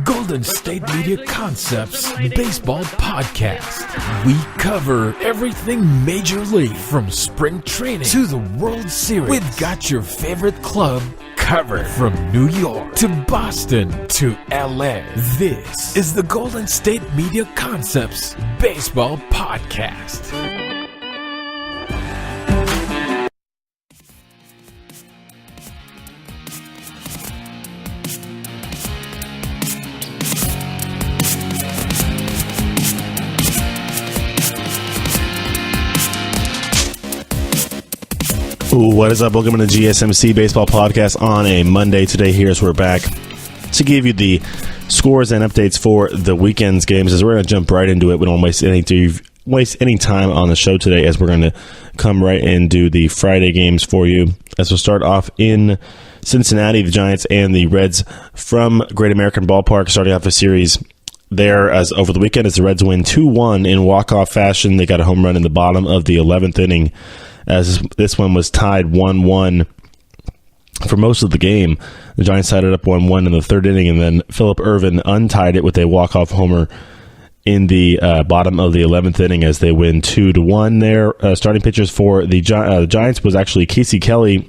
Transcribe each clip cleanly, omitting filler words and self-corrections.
Golden State Media Concepts Baseball Podcast. We cover everything Major League, from spring training to the World Series. We've got your favorite club covered, from New York to Boston to LA. This is the Golden State Media Concepts Baseball Podcast. What is up? Welcome to the GSMC Baseball Podcast on a Monday. Today, we're back to give you the scores and updates for the weekend's games. As we're going to jump right into it, we don't waste any time on the show today, as we're going to come right and do the Friday games for you. As we'll start off in Cincinnati, the Giants and the Reds from Great American Ballpark, starting off a series there as over the weekend as the Reds win 2-1 in walk-off fashion. They got a home run in the bottom of the 11th inning, as this one was tied 1-1 for most of the game. The Giants tied it up 1-1 in the third inning, and then Phillip Ervin untied it with a walk-off homer in the bottom of the 11th inning as they win 2-1 there. Starting pitchers for the Giants was actually Casey Kelly,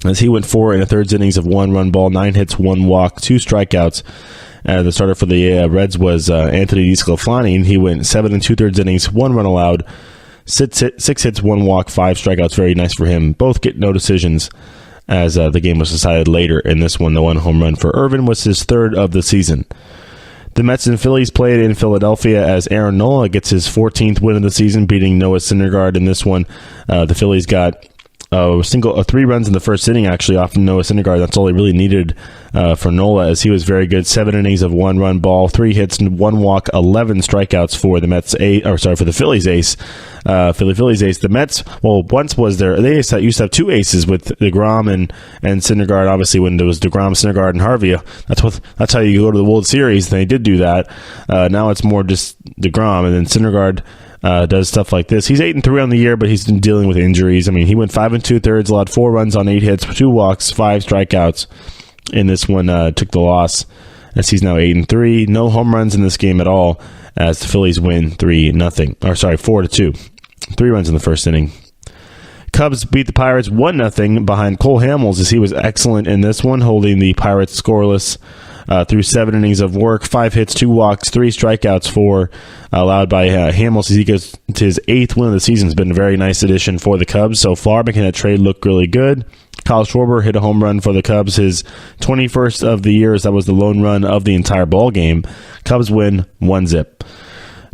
as he went 4 in the third innings of 1 ball, 9 hits, 1 walk, 2 strikeouts. The starter for the Reds was Anthony DeSclafani, and he went 7 2/3 innings, 1 run allowed, 6 hits, 1 walk, 5 strikeouts. Very nice for him. Both get no decisions, as the game was decided later in this one. The 1 home run for Ervin was his 3rd of the season. The Mets and Phillies played in Philadelphia as Aaron Nola gets his 14th win of the season, beating Noah Syndergaard in this one. The Phillies got 3 runs in the first inning, actually, off of Noah Syndergaard. That's all he really needed for Nola, as he was very good. 7 innings of 1 run ball, 3 hits, 1 walk, 11 strikeouts for the for the Phillies ace. Phillies ace. The Mets, once was there. They used to have 2 aces with DeGrom and Syndergaard. Obviously, when there was DeGrom, Syndergaard, and Harvey, that's how you go to the World Series. And they did do that. Now it's more just DeGrom, and then Syndergaard does stuff like this. He's 8-3 on the year, but he's been dealing with injuries. I mean, he went 5 2/3, allowed 4 runs on 8 hits, 2 walks, 5 strikeouts. In this one, took the loss, as he's now 8-3. No home runs in this game at all, as the Phillies win 4-2. 3 runs in the first inning. Cubs beat the Pirates 1-0 behind Cole Hamels, as he was excellent in this one, holding the Pirates scoreless through 7 innings of work, 5 hits, 2 walks, 3 strikeouts allowed by Hamels, as he goes to his 8th win of the season. Has been a very nice addition for the Cubs so far, making that trade look really good. Kyle Schwarber hit a home run for the Cubs, his 21st of the year, as that was the lone run of the entire ball game. Cubs win 1-0.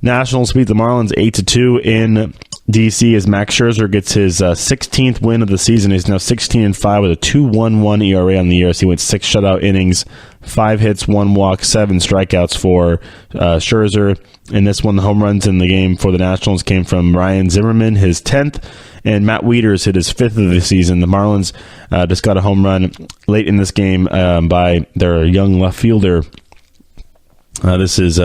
Nationals beat the Marlins 8-2 in D.C. as Max Scherzer gets his 16th win of the season. He's now 16-5 with a 2.11 ERA on the year, as he went 6 shutout innings, 5 hits, 1 walk, 7 strikeouts for Scherzer. In this one, the home runs in the game for the Nationals came from Ryan Zimmerman, his 10th, and Matt Wieters hit his 5th of the season. The Marlins just got a home run late in this game by their young left fielder. This is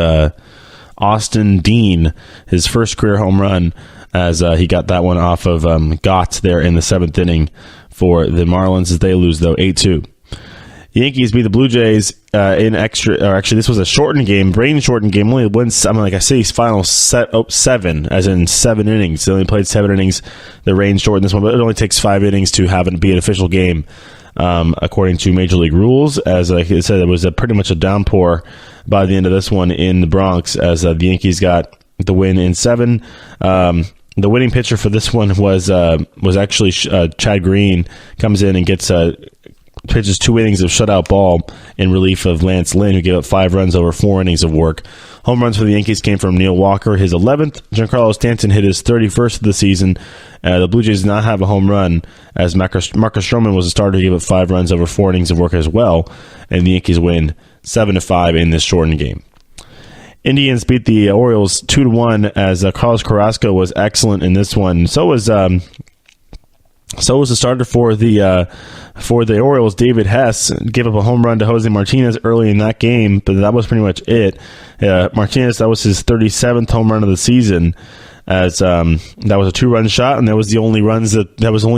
Austin Dean, his first career home run, as he got that one off of Gott there in the 7th inning for the Marlins, as they lose, though, 8-2. The Yankees beat the Blue Jays in this was a shortened game, rain-shortened game. Only wins, final set 7, as in 7 innings. They only played 7 innings. The rain shortened this one, but it only takes 5 innings to have it be an official game, according to Major League rules. As like I said, it was pretty much a downpour by the end of this one in the Bronx, as the Yankees got the win in 7. The winning pitcher for this one was actually Chad Green. Comes in and pitches 2 innings of shutout ball in relief of Lance Lynn, who gave up 5 runs over 4 innings of work. Home runs for the Yankees came from Neil Walker, his 11th. Giancarlo Stanton hit his 31st of the season. The Blue Jays did not have a home run, as Marcus Stroman was a starter. He gave up 5 runs over 4 innings of work as well, and the Yankees win 7-5 in this shortened game. Indians beat the Orioles 2-1, as Carlos Carrasco was excellent in this one. So was the starter for the Orioles, David Hess. Gave up a home run to Jose Martinez early in that game, but that was pretty much it. Martinez, that was his 37th home run of the season. as that was a 2-run shot, and that was only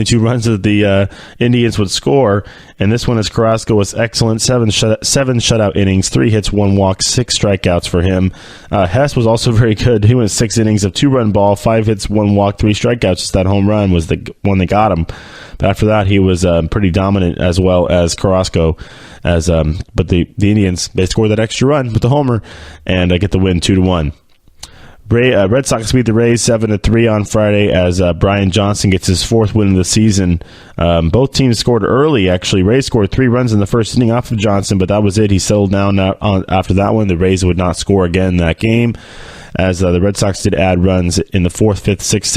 2 runs that the Indians would score. And this one, as Carrasco was excellent, 7 shutout innings, 3 hits, 1 walk, 6 strikeouts for him. Hess was also very good. He went 6 innings of 2-run ball, 5 hits, 1 walk, 3 strikeouts. Just that home run was the one that got him. But after that, he was pretty dominant, as well as Carrasco. But the Indians, they scored that extra run with the homer and get the win 2-1. Red Sox beat the Rays 7-3 on Friday as Brian Johnson gets his 4th win of the season. Both teams scored early, actually. Rays scored 3 runs in the first inning off of Johnson, but that was it. He settled down after that one. The Rays would not score again in that game, as the Red Sox did add runs in the 4th, 5th, 6th,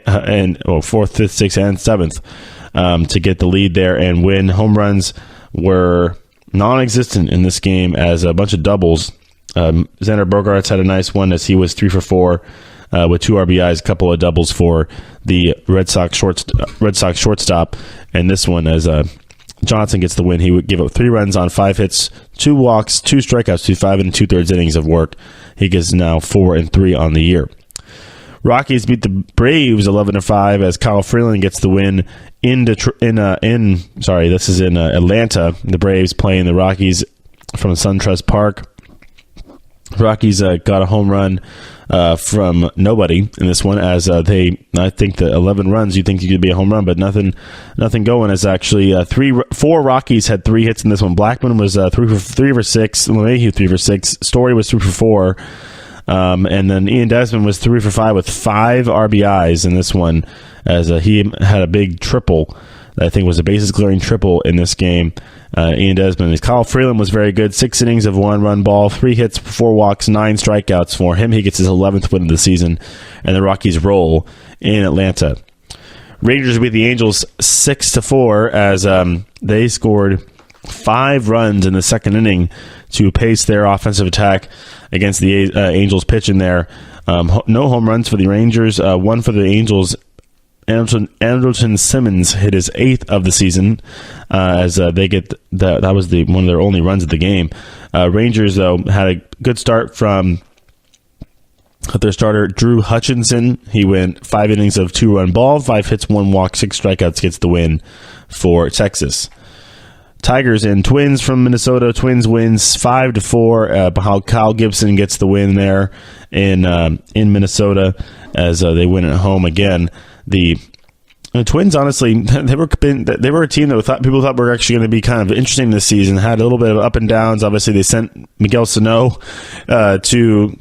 6th, and 7th to get the lead there and win. Home runs were non-existent in this game, as a bunch of doubles. Xander Bogaerts had a nice one, as he was 3 for 4 with 2 RBIs, a couple of doubles for the Red Sox shortstop. And this one, as Johnson gets the win, he would give up 3 runs on 5 hits, 2 walks, 2 strikeouts, 2 5 and 2/3 innings of work. He gets now 4-3 on the year. Rockies beat the Braves 11-5 as Kyle Freeland gets the win in Atlanta. The Braves playing the Rockies from SunTrust Park. Rockies got a home run from nobody in this one, as I think the 11 runs, you think you could be a home run, but nothing going, as actually 4 Rockies had 3 hits in this one. Blackman was 3 for 6, LeMahieu 3 for 6, Story was 3 for 4, and then Ian Desmond was 3 for 5 with 5 RBIs in this one, as he had a big triple. I think was a bases clearing triple in this game. Ian Desmond. Kyle Freeland was very good. 6 innings of 1-run ball, 3 hits, 4 walks, 9 strikeouts for him. He gets his 11th win of the season, and the Rockies roll in Atlanta. Rangers beat the Angels 6-4 as they scored 5 runs in the second inning to pace their offensive attack against the Angels pitch in there. No home runs for the Rangers. 1 for the Angels. Andrelton Simmons hit his 8th of the season, as they get that was one of their only runs of the game. Rangers, though, had a good start from their starter Drew Hutchinson. He went 5 innings of 2-run ball, 5 hits, 1 walk, 6 strikeouts, gets the win for Texas. Tigers and Twins from Minnesota. Twins wins 5-4. Kyle Gibson gets the win there in Minnesota, as they win at home again. The Twins, honestly, they were a team that people thought were actually going to be kind of interesting this season. Had a little bit of up and downs. Obviously, they sent Miguel Sano to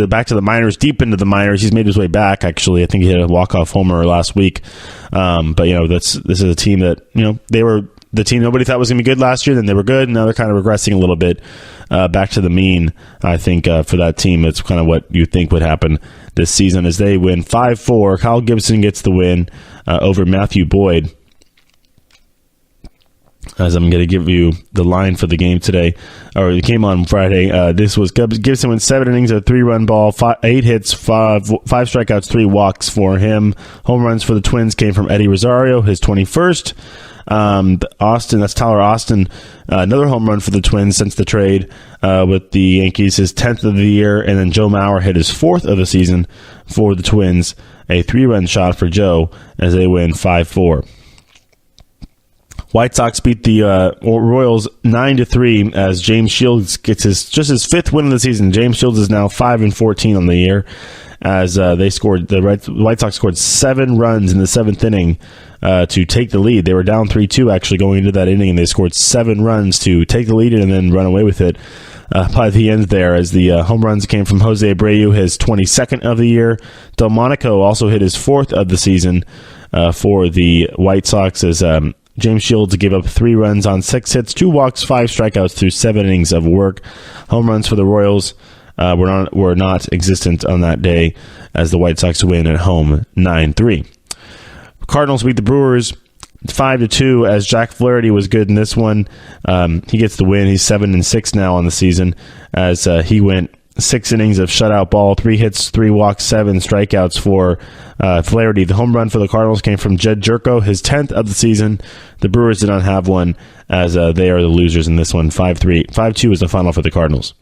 back to the minors, deep into the minors. He's made his way back. Actually, I think he hit a walk-off homer last week. But this is a team that they were the team nobody thought was going to be good last year. Then they were good. Now they're kind of regressing a little bit back to the mean. I think for that team, it's kind of what you think would happen this season, as they win 5-4. Kyle Gibson gets the win over Matthew Boyd. As I'm going to give you the line for the game today, or the game on Friday. This was Gibson went 7 innings of 3-run ball, 8 hits, 5 strikeouts, 3 walks for him. Home runs for the Twins came from Eddie Rosario, his 21st. That's Tyler Austin, another home run for the Twins since the trade with the Yankees, his 10th of the year, and then Joe Mauer hit his 4th of the season for the Twins, a 3-run shot for Joe, as they win 5-4. White Sox beat the Royals 9-3 as James Shields gets his 5th win of the season. James Shields is now 5-14 on the year, as the White Sox scored 7 runs in the 7th inning to take the lead. They were down 3-2 actually going into that inning, and they scored 7 runs to take the lead and then run away with it by the end there, as the home runs came from Jose Abreu, his 22nd of the year. Delmonico also hit his 4th of the season for the White Sox, as James Shields gave up 3 runs on 6 hits, 2 walks, 5 strikeouts through 7 innings of work. Home runs for the Royals were not existent on that day, as the White Sox win at home 9-3. Cardinals beat the Brewers 5-2, as Jack Flaherty was good in this one. He gets the win. He's 7-6 now on the season, as he went 6 innings of shutout ball, 3 hits, 3 walks, 7 strikeouts for Flaherty. The home run for the Cardinals came from Jed Jerko, his 10th of the season. The Brewers did not have one, as they are the losers in this one. 5-2 is the final for the Cardinals.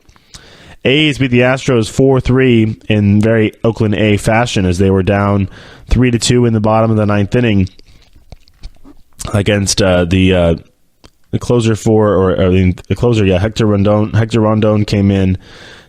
A's beat the Astros 4-3 in very Oakland A fashion as they were down 3-2 in the bottom of the ninth inning against the closer Hector Rondon came in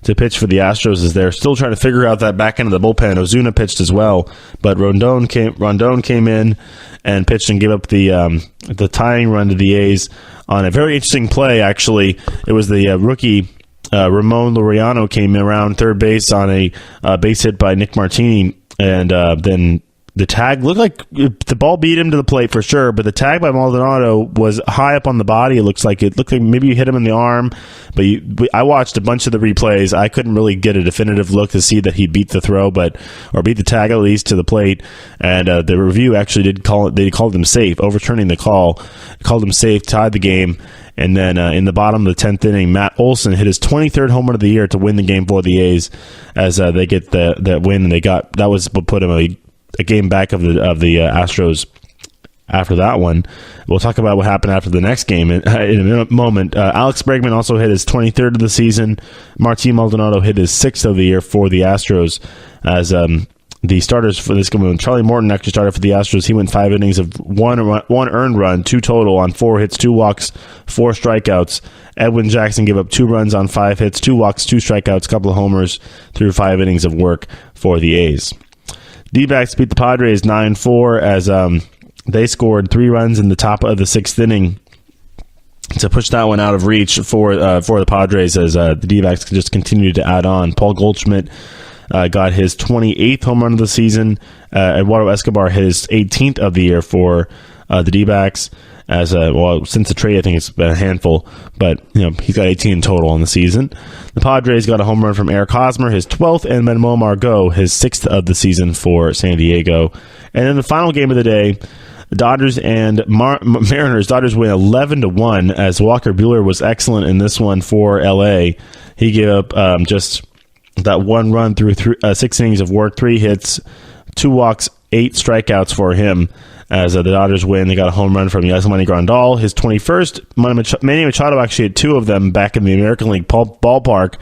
to pitch for the Astros as they're still trying to figure out that back end of the bullpen. Ozuna pitched as well, but Rondon came in and pitched and gave up the tying run to the A's on a very interesting play. Actually, it was the rookie Ramon Laureano came in around third base on a base hit by Nick Martini, and then the tag looked like the ball beat him to the plate for sure, but the tag by Maldonado was high up on the body. It looked like maybe you hit him in the arm, but I watched a bunch of the replays. I couldn't really get a definitive look to see that he beat the throw, or beat the tag at least to the plate. And the review actually did call it. They called him safe, overturning the call. Called him safe, tied the game. And then in the bottom of the 10th inning, Matt Olson hit his 23rd home run of the year to win the game for the A's as they get that win. And that was what put him a game back of the Astros after that one. We'll talk about what happened after the next game in a moment. Alex Bregman also hit his 23rd of the season. Martin Maldonado hit his 6th of the year for the Astros as the starters for this game. Charlie Morton actually started for the Astros. He went 5 innings of one earned run, 2 total on 4 hits, 2 walks, 4 strikeouts. Edwin Jackson gave up 2 runs on 5 hits, 2 walks, 2 strikeouts, couple of homers through 5 innings of work for the A's. D-backs beat the Padres 9-4 as they scored 3 runs in the top of the 6th inning to push that one out of reach for the Padres as the D-backs just continued to add on. Paul Goldschmidt got his 28th home run of the season. Eduardo Escobar hit his 18th of the year for the D-backs. Since the trade, I think it's been a handful, but he's got 18 total on the season. The Padres got a home run from Eric Hosmer, his 12th, and Manuel Margot, his 6th of the season for San Diego. And then the final game of the day, Dodgers and Mariners. Dodgers win 11-1 as Walker Buehler was excellent in this one for LA. He gave up just that 1 run through 6 innings of work, 3 hits, 2 walks, 8 strikeouts for him. As the Dodgers win, they got a home run from Yasmani Grandal, his 21st. Manny Machado actually had 2 of them back in the American League ballpark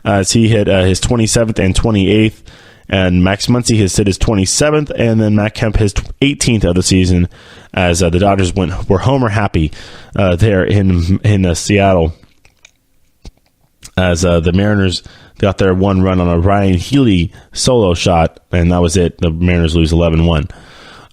as he hit his 27th and 28th. And Max Muncy has hit his 27th, and then Matt Kemp his 18th of the season as the Dodgers were homer happy there in Seattle. As the Mariners got their 1 run on a Ryan Healy solo shot, and that was it. The Mariners lose 11-1.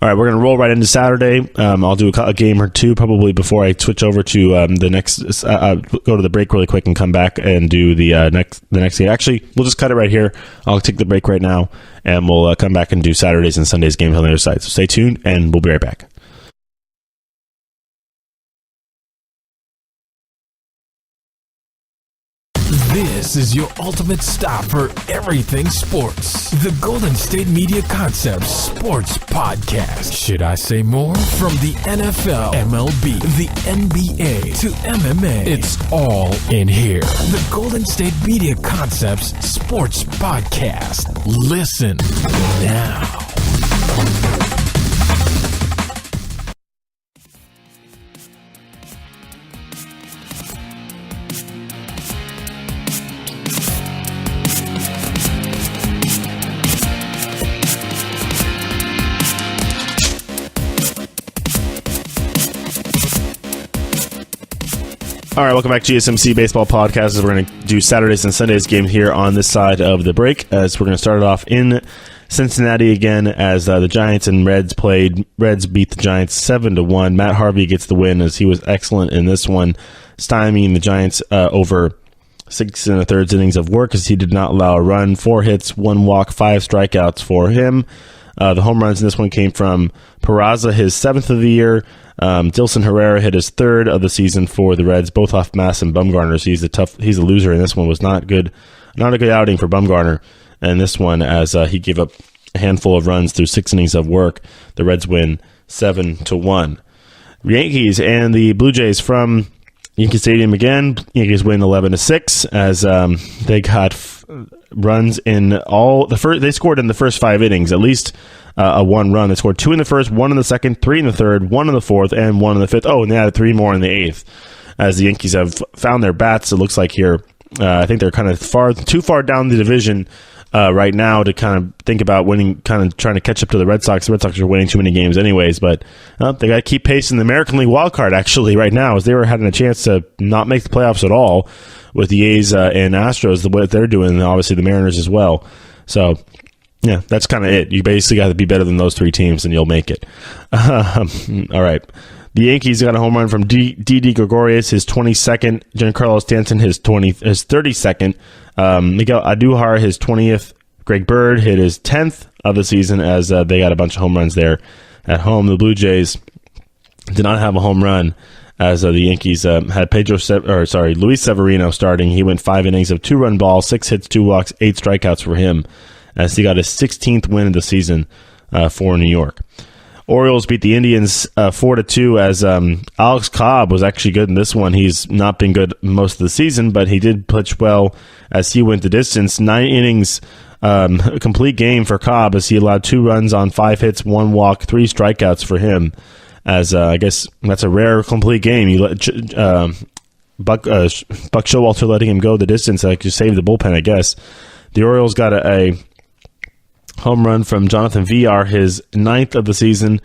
All right, we're going to roll right into Saturday. I'll do a game or 2 probably before I switch over to the next. Go to the break really quick and come back and do the next game. Actually, we'll just cut it right here. I'll take the break right now, and we'll come back and do Saturdays and Sundays games on the other side. So stay tuned, and we'll be right back. This is your ultimate stop for everything sports. The Golden State Media Concepts Sports Podcast. Should I say more? From the NFL, MLB, the NBA to MMA, it's all in here. The Golden State Media Concepts Sports Podcast. Listen now. All right, welcome back to GSMC Baseball Podcast. As we're going to do Saturdays and Sundays game here on this side of the break. As we're going to start it off in Cincinnati again as the Giants and Reds played. Reds beat the Giants 7-1. Matt Harvey gets the win as he was excellent in this one, stymieing the Giants over 6 1/3 innings of work as he did not allow a run. 4 hits, 1 walk, 5 strikeouts for him. The home runs in this one came from Peraza, his 7th of the year. Dilson Herrera hit his 3rd of the season for the Reds, both off Mass and Bumgarner. So he's a loser, and this one was not good. Not a good outing for Bumgarner. And this one, as he gave up a handful of runs through 6 innings of work, the Reds win 7-1. Yankees and the Blue Jays from Yankee Stadium again. Yankees win 11-6 as they got runs in all the first. They scored in the first 5 innings, at least a 1 run. They scored 2 in the first, 1 in the second, 3 in the third, 1 in the fourth, and 1 in the fifth. Oh, and they added 3 more in the 8th. As the Yankees have found their bats, it looks like here I think they're kind of too far down the division right now to kind of think about winning, kind of trying to catch up to the Red Sox. The Red Sox are winning too many games anyways, but they got to keep pace in the American League wild card actually right now, as they were having a chance to not make the playoffs at all with the A's and Astros, the way that they're doing, and obviously the Mariners as well. So, yeah, that's kind of it. You basically got to be better than those three teams, and you'll make it. All right. The Yankees got a home run from Didi Gregorius, his 22nd. Giancarlo Stanton, his 32nd. Miguel Andujar, his 20th. Greg Bird hit his 10th of the season, as they got a bunch of home runs there at home. The Blue Jays did not have a home run, as the Yankees had Luis Severino starting. He went 5 innings of 2-run ball, 6 hits, 2 walks, 8 strikeouts for him, as he got his 16th win of the season for New York. Orioles beat the Indians 4-2, as Alex Cobb was actually good in this one. He's not been good most of the season, but he did pitch well as he went the distance. 9 innings, complete game for Cobb, as he allowed 2 runs on 5 hits, 1 walk, 3 strikeouts for him. As I guess that's a rare complete game. You let Buck Showalter letting him go the distance, to save the bullpen, I guess. The Orioles got a home run from Jonathan Villar, his 9th of the season,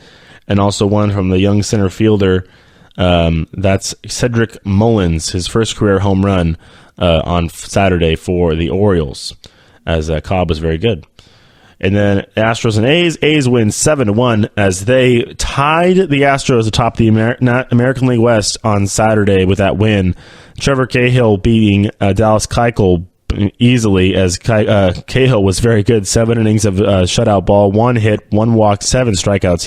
and also one from the young center fielder. That's Cedric Mullins, his first career home run on Saturday for the Orioles, as Cobb was very good. And then Astros and A's. A's win 7-1 as they tied the Astros atop the American League West on Saturday with that win. Trevor Cahill beating Dallas Keuchel easily, as Cahill was very good. 7 innings of shutout ball, 1 hit, 1 walk, 7 strikeouts.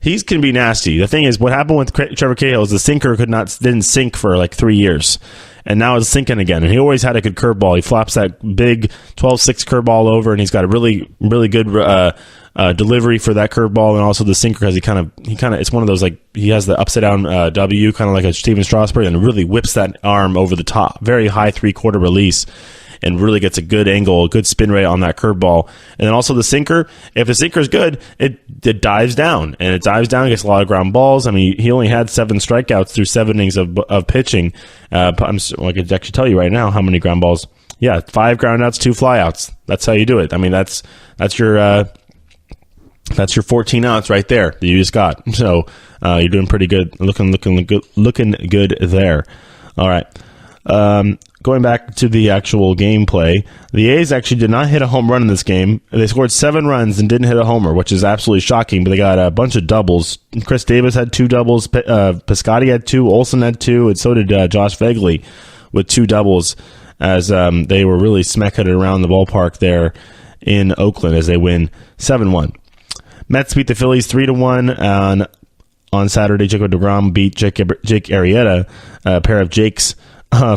He can be nasty. The thing is, what happened with Trevor Cahill is the sinker didn't sink for like 3 years, and now it's sinking again. And he always had a good curveball. He flops that big 12-6 curveball over, and he's got a really, really good delivery for that curveball, and also the sinker, because he kind of it's one of those, like, he has the upside down W, kind of like a Steven Strasburg, and really whips that arm over the top. Very high 3/4 release, and really gets a good angle, a good spin rate on that curveball. And then also the sinker, if the sinker is good, it dives down, and it dives down, gets a lot of ground balls. I mean, he only had 7 strikeouts through 7 innings of pitching. I could actually tell you right now how many ground balls. Yeah, 5 groundouts, 2 flyouts. That's how you do it. I mean, that's your 14 outs right there that you just got. So you're doing pretty good, looking good there. All right. Going back to the actual gameplay, the A's actually did not hit a home run in this game. They scored 7 runs and didn't hit a homer, which is absolutely shocking, but they got a bunch of doubles. Chris Davis had 2 doubles, Piscotty had 2, Olsen had 2, and so did Josh Vegley with 2 doubles, as they were really smack-headed around the ballpark there in Oakland as they win 7-1. Mets beat the Phillies 3-1 on Saturday. Jacob deGrom beat Jake Arrieta, a pair of Jakes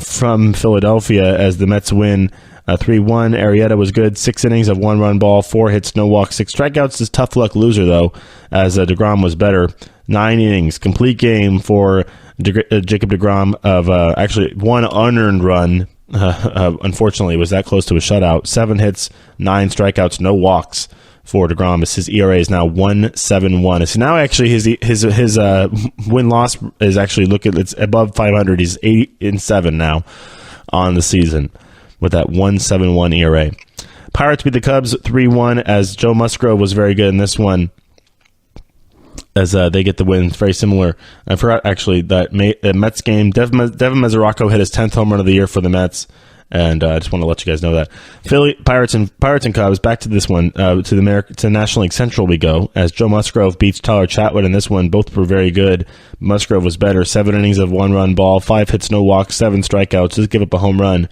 from Philadelphia, as the Mets win 3-1. Arrieta was good. 6 innings of 1-run ball, 4 hits, no walks, 6 strikeouts. His tough luck loser, though, as deGrom was better. 9 innings, complete game for Jacob deGrom of actually 1 unearned run. Unfortunately, it was that close to a shutout. 7 hits, 9 strikeouts, no walks for deGrom. His ERA is now 1.71. So now actually his win-loss is actually it's above 500. He's 8-7 now on the season with that 1.71 ERA. Pirates beat the Cubs 3-1, as Joe Musgrove was very good in this one, as they get the win. It's very similar. I forgot actually that Mets game. Devin Mesoraco hit his 10th home run of the year for the Mets. And I just want to let you guys know that. Pirates and Cubs, back to this one, to the National League Central we go, as Joe Musgrove beats Tyler Chatwood in this one. Both were very good. Musgrove was better. 7 innings of 1-run ball, 5 hits, no walks, 7 strikeouts. Just give up a home run.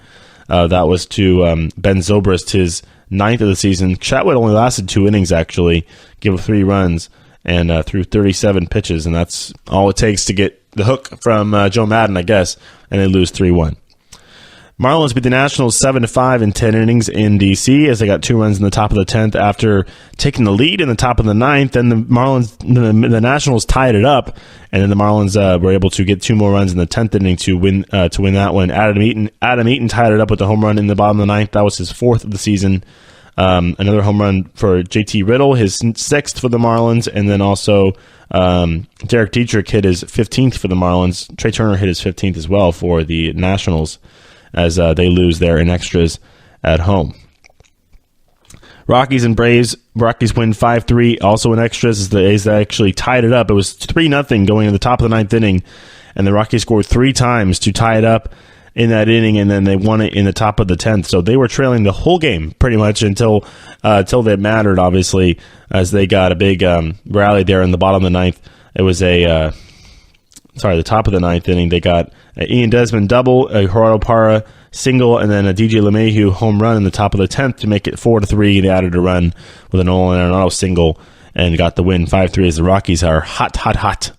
That was to Ben Zobrist, his 9th of the season. Chatwood only lasted 2 innings, actually. Give up 3 runs and threw 37 pitches, and that's all it takes to get the hook from Joe Madden, I guess, and they lose 3-1. Marlins beat the Nationals 7-5 in 10 innings in D.C. as they got 2 runs in the top of the 10th after taking the lead in the top of the 9th. Then the Nationals tied it up, and then the Marlins were able to get 2 more runs in the 10th inning to win that one. Adam Eaton tied it up with the home run in the bottom of the 9th. That was his 4th of the season Another home run for JT Riddle, his 6th for the Marlins, and then also Derek Dietrich hit his 15th for the Marlins. Trey Turner hit his 15th as well for the Nationals as they lose there in extras at home. Rockies and Braves. Rockies win 5-3, also in extras, as the A's actually tied it up. It was 3-0 going to the top of the 9th inning, and the Rockies scored 3 times to tie it up in that inning, and then they won it in the top of the 10th. So they were trailing the whole game pretty much until they mattered, obviously, as they got a big rally there in the bottom of the 9th. It was the top of the 9th inning. They got Ian Desmond double, a Gerardo Parra single, and then a DJ LeMahieu home run in the top of the 10th to make it 4-3. They added a run with a Nolan Arenado single and got the win 5-3 as the Rockies are hot.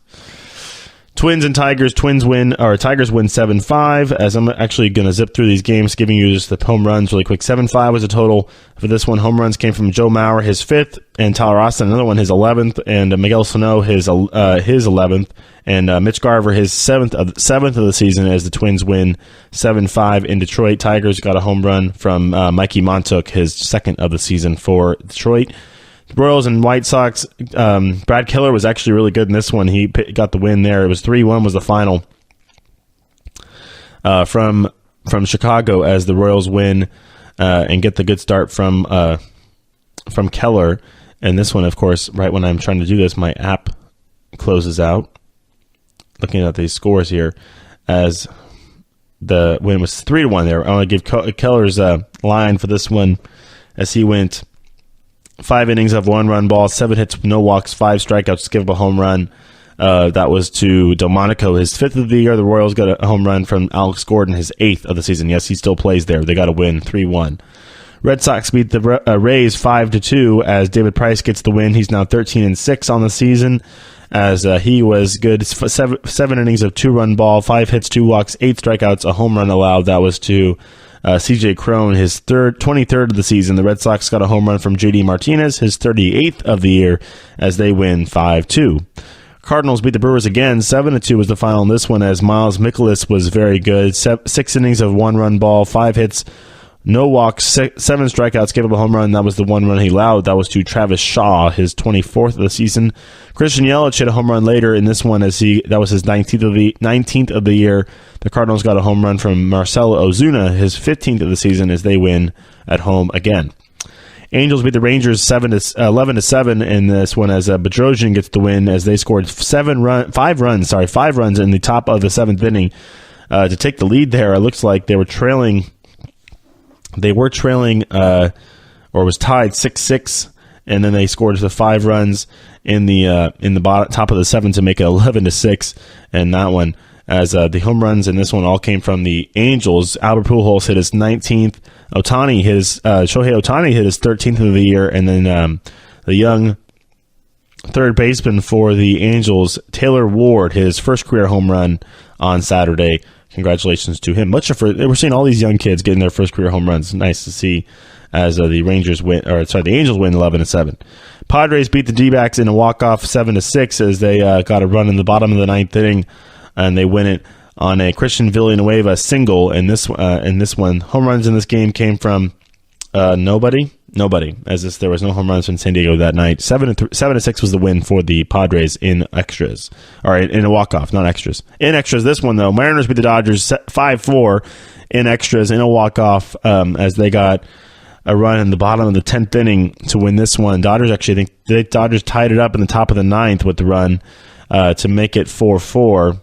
Twins and Tigers. Tigers win 7-5, as I'm actually going to zip through these games, giving you just the home runs really quick. 7-5 was a total for this one. Home runs came from Joe Mauer, his 5th, and Tyler Austin, another one, his 11th, and Miguel Sano, his 11th, and Mitch Garver, his 7th of the season, as the Twins win 7-5 in Detroit. Tigers got a home run from Mikey Montauk, his 2nd of the season for Detroit. Royals and White Sox. Brad Keller was actually really good in this one. He got the win there. It was 3-1 was the final from Chicago, as the Royals win and get the good start from Keller. And this one, of course, right when I'm trying to do this, my app closes out. Looking at these scores here, as the win was 3-1 there. I want to give Keller's line for this one, as he went 5 innings of 1-run ball, 7 hits, no walks, 5 strikeouts, give up a home run. That was to Delmonico, his 5th of the year. The Royals got a home run from Alex Gordon, his 8th of the season. Yes, he still plays there. They got a win, 3-1. Red Sox beat the Rays 5-2, as David Price gets the win. He's now 13-6 on the season, as he was good. 7 innings of 2-run ball, 5 hits, 2 walks, 8 strikeouts, a home run allowed. That was to CJ Cron, his 23rd of the season. The Red Sox got a home run from JD Martinez, his 38th of the year, as they win 5-2. Cardinals beat the Brewers again. 7-2 was the final in this one, as Miles Mikolas was very good. 6 innings of 1-run ball, 5 hits, no walks, 7 strikeouts, gave up a home run. That was the 1 run he allowed. That was to Travis Shaw, his 24th of the season. Christian Yelich hit a home run later in this one, that was his 19th of the year. The Cardinals got a home run from Marcell Ozuna, his 15th of the season, as they win at home again. Angels beat the Rangers 11-7 in this one, as Bedrosian gets the win, as they scored 5 runs in the top of the 7th inning to take the lead there. It looks like they were trailing. They were trailing, or was tied 6-6, and then they scored the 5 runs in the top of the 7th to make it 11-6. And that one, as the home runs in this one all came from the Angels. Albert Pujols hit his 19th. Shohei Ohtani hit his 13th of the year, and then the young third baseman for the Angels, Taylor Ward, his first career home run on Saturday. Congratulations to him. We're seeing all these young kids getting their first career home runs. Nice to see, as the Angels win 11-7. Padres beat the Dbacks in a walk-off 7-6, as they got a run in the bottom of the 9th inning, and they win it on a Christian Villanueva single. In this one, home runs in this game came from nobody, as there was no home runs from San Diego that night. 7-6 was the win for the Padres in extras. All right, in a walk-off, not extras. In extras, this one, though, Mariners beat the Dodgers 5-4 in extras in a walk-off, as they got a run in the bottom of the 10th inning to win this one. Dodgers tied it up in the top of the 9th with the run to make it 4-4.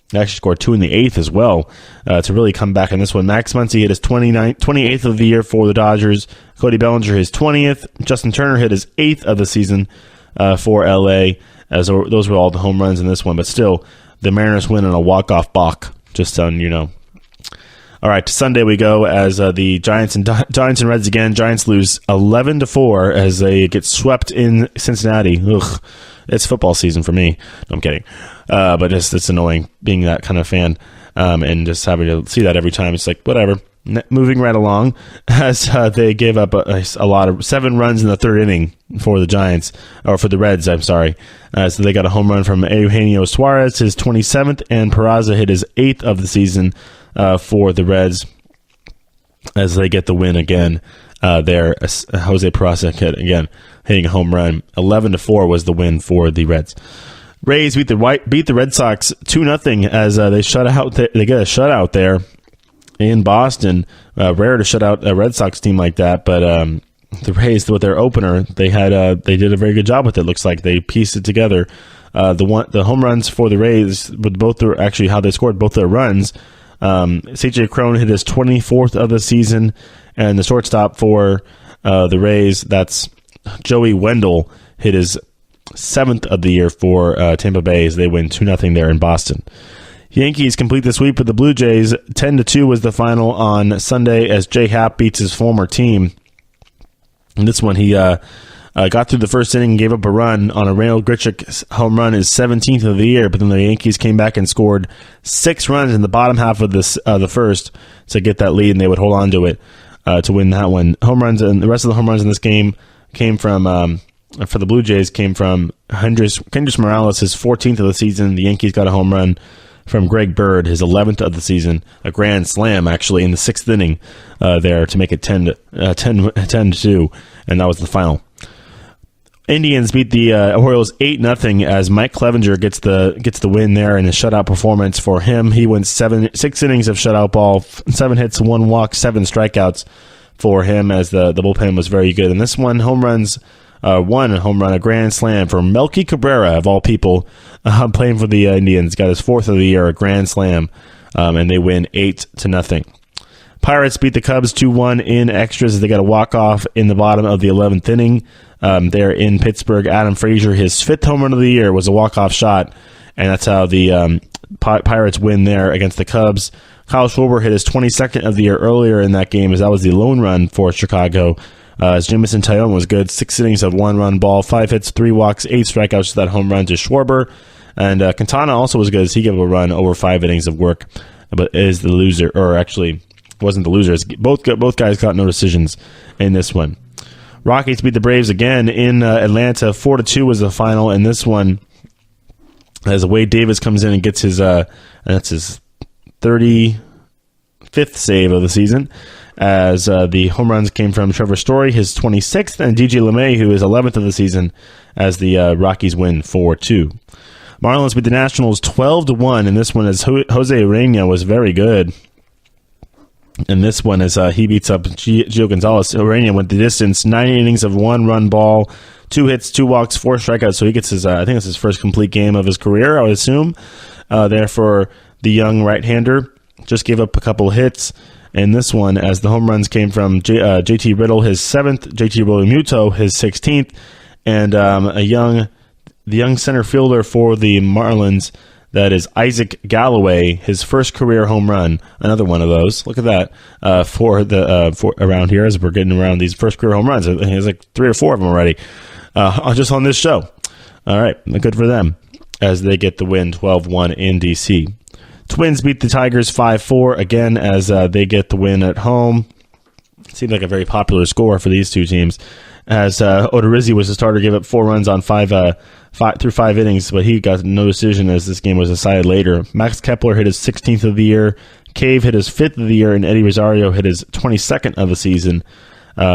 They actually scored 2 in the 8th as well to really come back in this one. Max Muncy hit his 28th of the year for the Dodgers. Cody Bellinger his 20th. Justin Turner hit his 8th of the season for L.A., as those were all the home runs in this one. But still, the Mariners win on a walk-off balk, just so you know. All right, to Sunday we go, as the Giants and Reds again. Giants lose 11-4 as they get swept in Cincinnati. Ugh. It's football season for me. No, I'm kidding. But it's annoying being that kind of fan and just having to see that every time. It's like, whatever. Moving right along, as they gave up a lot of 7 runs in the 3rd inning for the Giants, or for the Reds, I'm sorry. So they got a home run from Eugenio Suarez, his 27th, and Peraza hit his 8th of the season for the Reds, as they get the win again there. Jose Peraza hitting a home run. 11-4 was the win for the Reds. Rays beat the Red Sox 2-0 as they they get a shutout there in Boston. Rare to shut out a Red Sox team like that, but the Rays, with their opener, they did a very good job with it. Looks like they pieced it together. The home runs for the Rays, with actually how they scored both their runs. CJ Cron hit his 24th of the season, and the shortstop for the Rays, that's Joey Wendell, hit his 7th of the year for Tampa Bay as they win 2-0 there in Boston. Yankees complete the sweep with the Blue Jays. 10-2 was the final on Sunday as Jay Happ beats his former team. In this one, he got through the first inning and gave up a run on a Randall Grichuk home run, his 17th of the year, but then the Yankees came back and scored 6 runs in the bottom half of the first to get that lead, and they would hold on to it to win that one. Home runs, and the rest of the home runs in this game came from, for the Blue Jays, came from Kendrys Morales, his 14th of the season. The Yankees got a home run from Greg Bird, his 11th of the season, a grand slam actually in the 6th inning there to make it 10-2, and that was the final. Indians beat the Orioles 8-0 as Mike Clevenger gets the win there in a shutout performance for him. He wins 6 innings of shutout ball, 7 hits, 1 walk, 7 strikeouts for him as the bullpen was very good. And this one, one home run, a grand slam for Melky Cabrera, of all people, playing for the Indians. Got his 4th of the year, a grand slam, and they win 8-0. Pirates beat the Cubs 2-1 in extras as they got a walk-off in the bottom of the 11th inning. There in Pittsburgh, Adam Frazier, his 5th home run of the year was a walk-off shot, and that's how the Pirates win there against the Cubs. Kyle Schwarber hit his 22nd of the year earlier in that game as that was the lone run for Chicago. As Jameson Taillon was good, 6 innings of 1-run ball, 5 hits, 3 walks, 8 strikeouts to that home run to Schwarber. And Quintana also was good as he gave a run over 5 innings of work, but is the loser, or actually wasn't the loser. Both guys got no decisions in this one. Rockies beat the Braves again in Atlanta. 4-2 was the final in this one as Wade Davis comes in and gets his that's his 35th save of the season, as the home runs came from Trevor Story, his 26th, and DJ LeMay, his 11th of the season, as the Rockies win 4-2. Marlins beat the Nationals 12-1, and this one as Jose Urena was very good. And this one is he beats up Gio Gonzalez. Urena went the distance, 9 innings of 1-run ball, 2 hits, 2 walks, 4 strikeouts. So he gets his, I think it's his first complete game of his career, I would assume. There for the young right-hander. Just gave up a couple hits. And this one, as the home runs came from JT Riddle, his 7th, JT Realmuto, his 16th, and the young center fielder for the Marlins, that is Isaac Galloway, his first career home run. Another one of those. Look at that for around here as we're getting around these first career home runs. He has like 3 or 4 of them already, just on this show. All right, good for them as they get the win 12-1 in DC. Twins beat the Tigers 5-4 again as they get the win at home. Seems like a very popular score for these two teams. As Odorizzi was the starter, gave up 4 runs on 5 innings, but he got no decision as this game was decided later. Max Kepler hit his 16th of the year. Cave hit his 5th of the year, and Eddie Rosario hit his 22nd of the season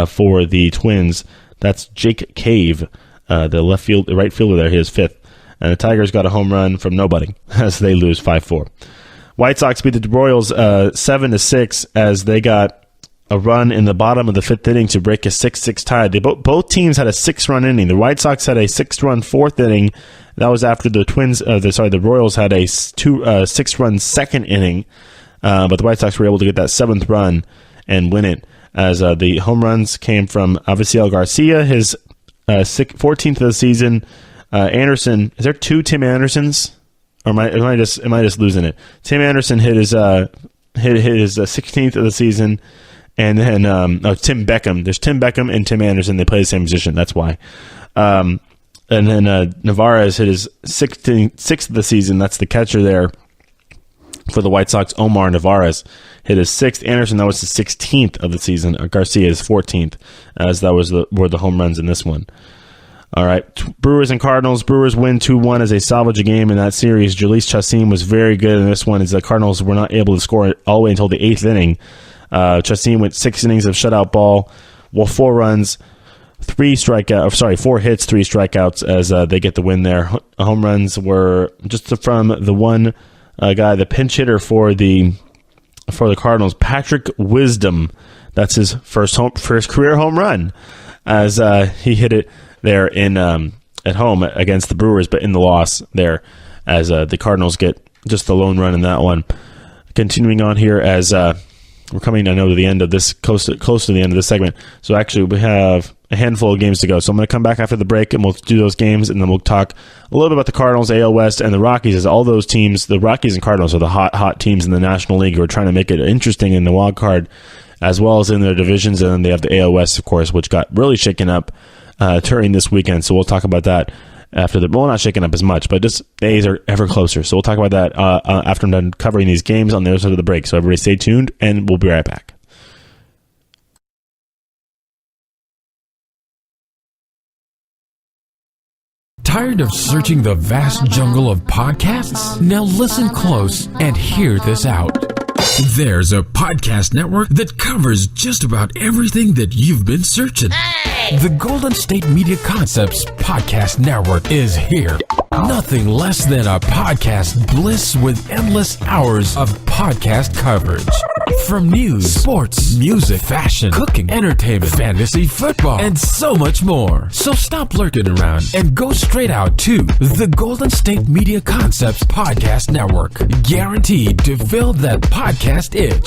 for the Twins. That's Jake Cave, the right fielder there, hit his 5th. And the Tigers got a home run from nobody as they lose 5-4. White Sox beat the Royals 7-6 as they got a run in the bottom of the 5th inning to break a 6-6 tie. Both teams had a 6-run inning. The White Sox had a 6-run 4th inning. That was after the the Royals had a 6-run 2nd inning. But the White Sox were able to get that 7th run and win it. As the home runs came from Avisail Garcia, his 14th of the season. Anderson, is there 2 Tim Andersons? Or am I just losing it? Tim Anderson hit his 16th of the season. And then Tim Beckham. There's Tim Beckham and Tim Anderson. They play the same position. That's why. And then Navarez hit his 6th of the season. That's the catcher there for the White Sox. Omar Navarez hit his 6th. Anderson, that was his 16th of the season. Garcia is 14th, as that were the home runs in this one. All right, Brewers and Cardinals. Brewers win 2-1 as they salvage a game in that series. Jalees Chassin was very good in this one as the Cardinals were not able to score all the way until the 8th inning. Chassin went 6 innings of shutout ball, Well, 4 hits, 3 strikeouts as they get the win there. Home runs were just from the one guy, the pinch hitter for the Cardinals, Patrick Wisdom. That's his first career home run, as he hit it there in at home against the Brewers, but in the loss there, as the Cardinals get just the lone run in that one. Continuing on here, as we're coming, I know, to the end of this, close to the end of this segment. So actually, we have a handful of games to go. So I'm going to come back after the break, and we'll do those games, and then we'll talk a little bit about the Cardinals, AL West, and the Rockies, as all those teams, the Rockies and Cardinals, are the hot teams in the National League who are trying to make it interesting in the wild card, as well as in their divisions. And then they have the AL West, of course, which got really shaken up during this weekend. So we'll talk about that after not shaking up as much, but just the A's are ever closer. So we'll talk about that after I'm done covering these games on the other side of the break. So everybody stay tuned, and we'll be right back. Tired of searching the vast jungle of podcasts? Now listen close and hear this out. There's a podcast network that covers just about everything that you've been searching. The Golden State Media Concepts Podcast Network is here. Nothing less than a podcast bliss with endless hours of podcast coverage. From news, sports, music, fashion, cooking, entertainment, fantasy, football, and so much more. So stop lurking around and go straight out to the Golden State Media Concepts Podcast Network. Guaranteed to fill that podcast itch.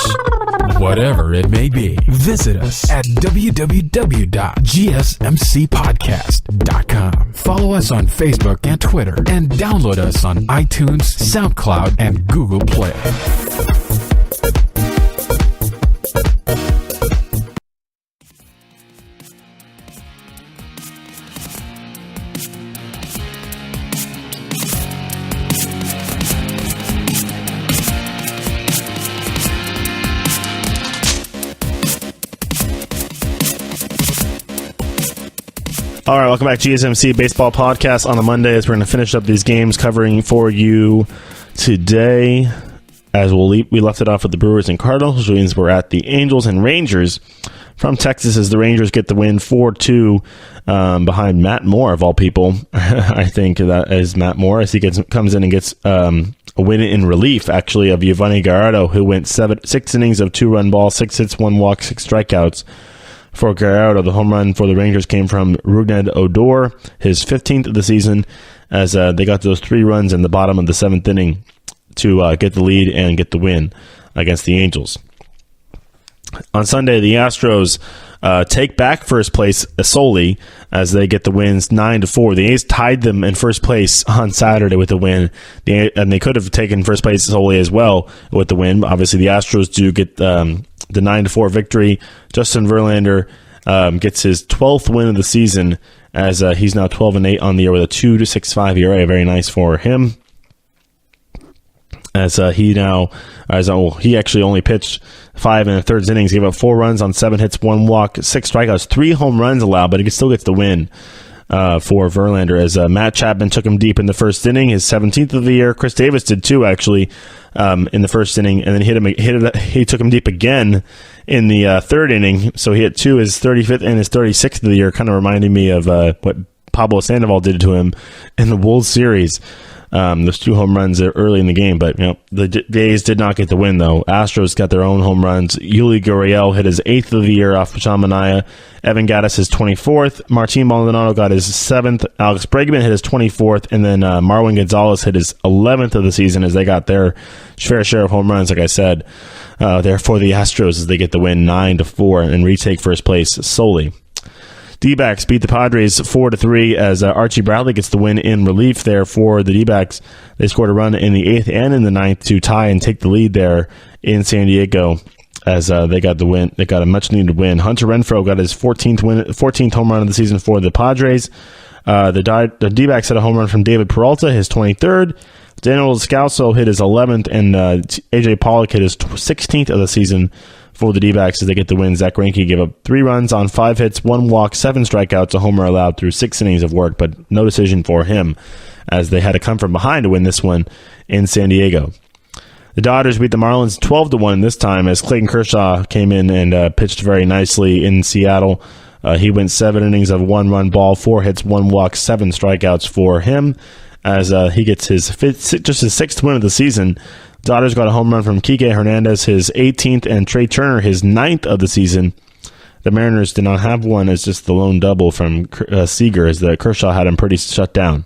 Whatever it may be, visit us at www.gsmcpodcast.com. Follow us on Facebook and Twitter, and download us on iTunes, SoundCloud, and Google Play. All right, welcome back to GSMC Baseball Podcast on a Monday, as we're going to finish up these games covering for you today. As we left it off with the Brewers and Cardinals, which means we're at the Angels and Rangers from Texas, as the Rangers get the win 4-2 behind Matt Moore, of all people. I think that is Matt Moore, as he comes in and gets a win in relief, actually, of Giovanni Gallardo, who went 6 innings of 2-run ball, 6 hits, 1 walk, 6 strikeouts. For Gallardo, the home run for the Rangers came from Rougned Odor, his 15th of the season, as they got those 3 runs in the bottom of the 7th inning to get the lead and get the win against the Angels. On Sunday, the Astros take back first place solely, as they get the wins 9-4. The A's tied them in first place on Saturday with the win, and they could have taken first place solely as well with the win. Obviously, the Astros do get the 9-4 victory. Justin Verlander gets his 12th win of the season, as he's now 12-8 on the year with a 2.65 ERA. Very nice for him. As he actually only pitched 5 1/3 innings, gave up 4 runs on 7 hits, 1 walk, 6 strikeouts, 3 home runs allowed, but he still gets the win for Verlander, as Matt Chapman took him deep in the first inning, his 17th of the year. Chris Davis did too, actually, in the first inning, and then he took him deep again in the 3rd inning. So he hit 2, his 35th and his 36th of the year, kind of reminding me of what Pablo Sandoval did to him in the World Series. Those 2 home runs early in the game, but the A's did not get the win, though. Astros got their own home runs. Yuli Gurriel hit his 8th of the year off Sean Manaea. Evan Gattis his 24th. Martin Maldonado got his 7th. Alex Bregman hit his 24th, and then Marwin Gonzalez hit his 11th of the season, as they got their fair share of home runs, like I said. Therefore, the Astros, as they get the win 9-4 and retake first place solely. Dbacks beat the Padres 4-3, as Archie Bradley gets the win in relief there for the Dbacks. They scored a run in the 8th and in the 9th to tie and take the lead there in San Diego, as they got the win. They got a much-needed win. Hunter Renfroe got his 14th home run of the season for the Padres. The D-backs had a home run from David Peralta, his 23rd. Daniel Descalso hit his 11th, and A.J. Pollock hit his 16th of the season for the D-backs, as they get the win. Zach Greinke gave up 3 runs on 5 hits, 1 walk, 7 strikeouts, a homer allowed through 6 innings of work, but no decision for him, as they had to come from behind to win this one in San Diego. The Dodgers beat the Marlins 12-1 this time as Clayton Kershaw came in and pitched very nicely in Seattle. He went 7 innings of 1-run ball, 4 hits, 1 walk, 7 strikeouts for him as he gets his 6th win of the season. Dodgers got a home run from Kike Hernandez, his 18th, and Trey Turner, his 9th of the season. The Mariners did not have one as just the lone double from Seager as the Kershaw had him pretty shut down.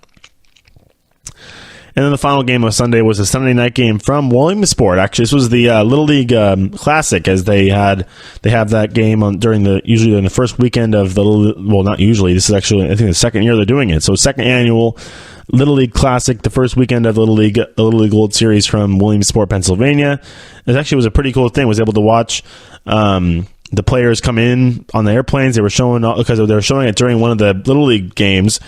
And then the final game of Sunday was a Sunday night game from Williamsport. Actually, this was the Little League Classic, as they have that game usually in the first weekend of the not usually. This is actually, I think, the second year they're doing it. So second annual Little League Classic, the first weekend of the Little League World Series from Williamsport, Pennsylvania. It actually was a pretty cool thing. I was able to watch the players come in on the airplanes. They were showing it during one of the Little League games.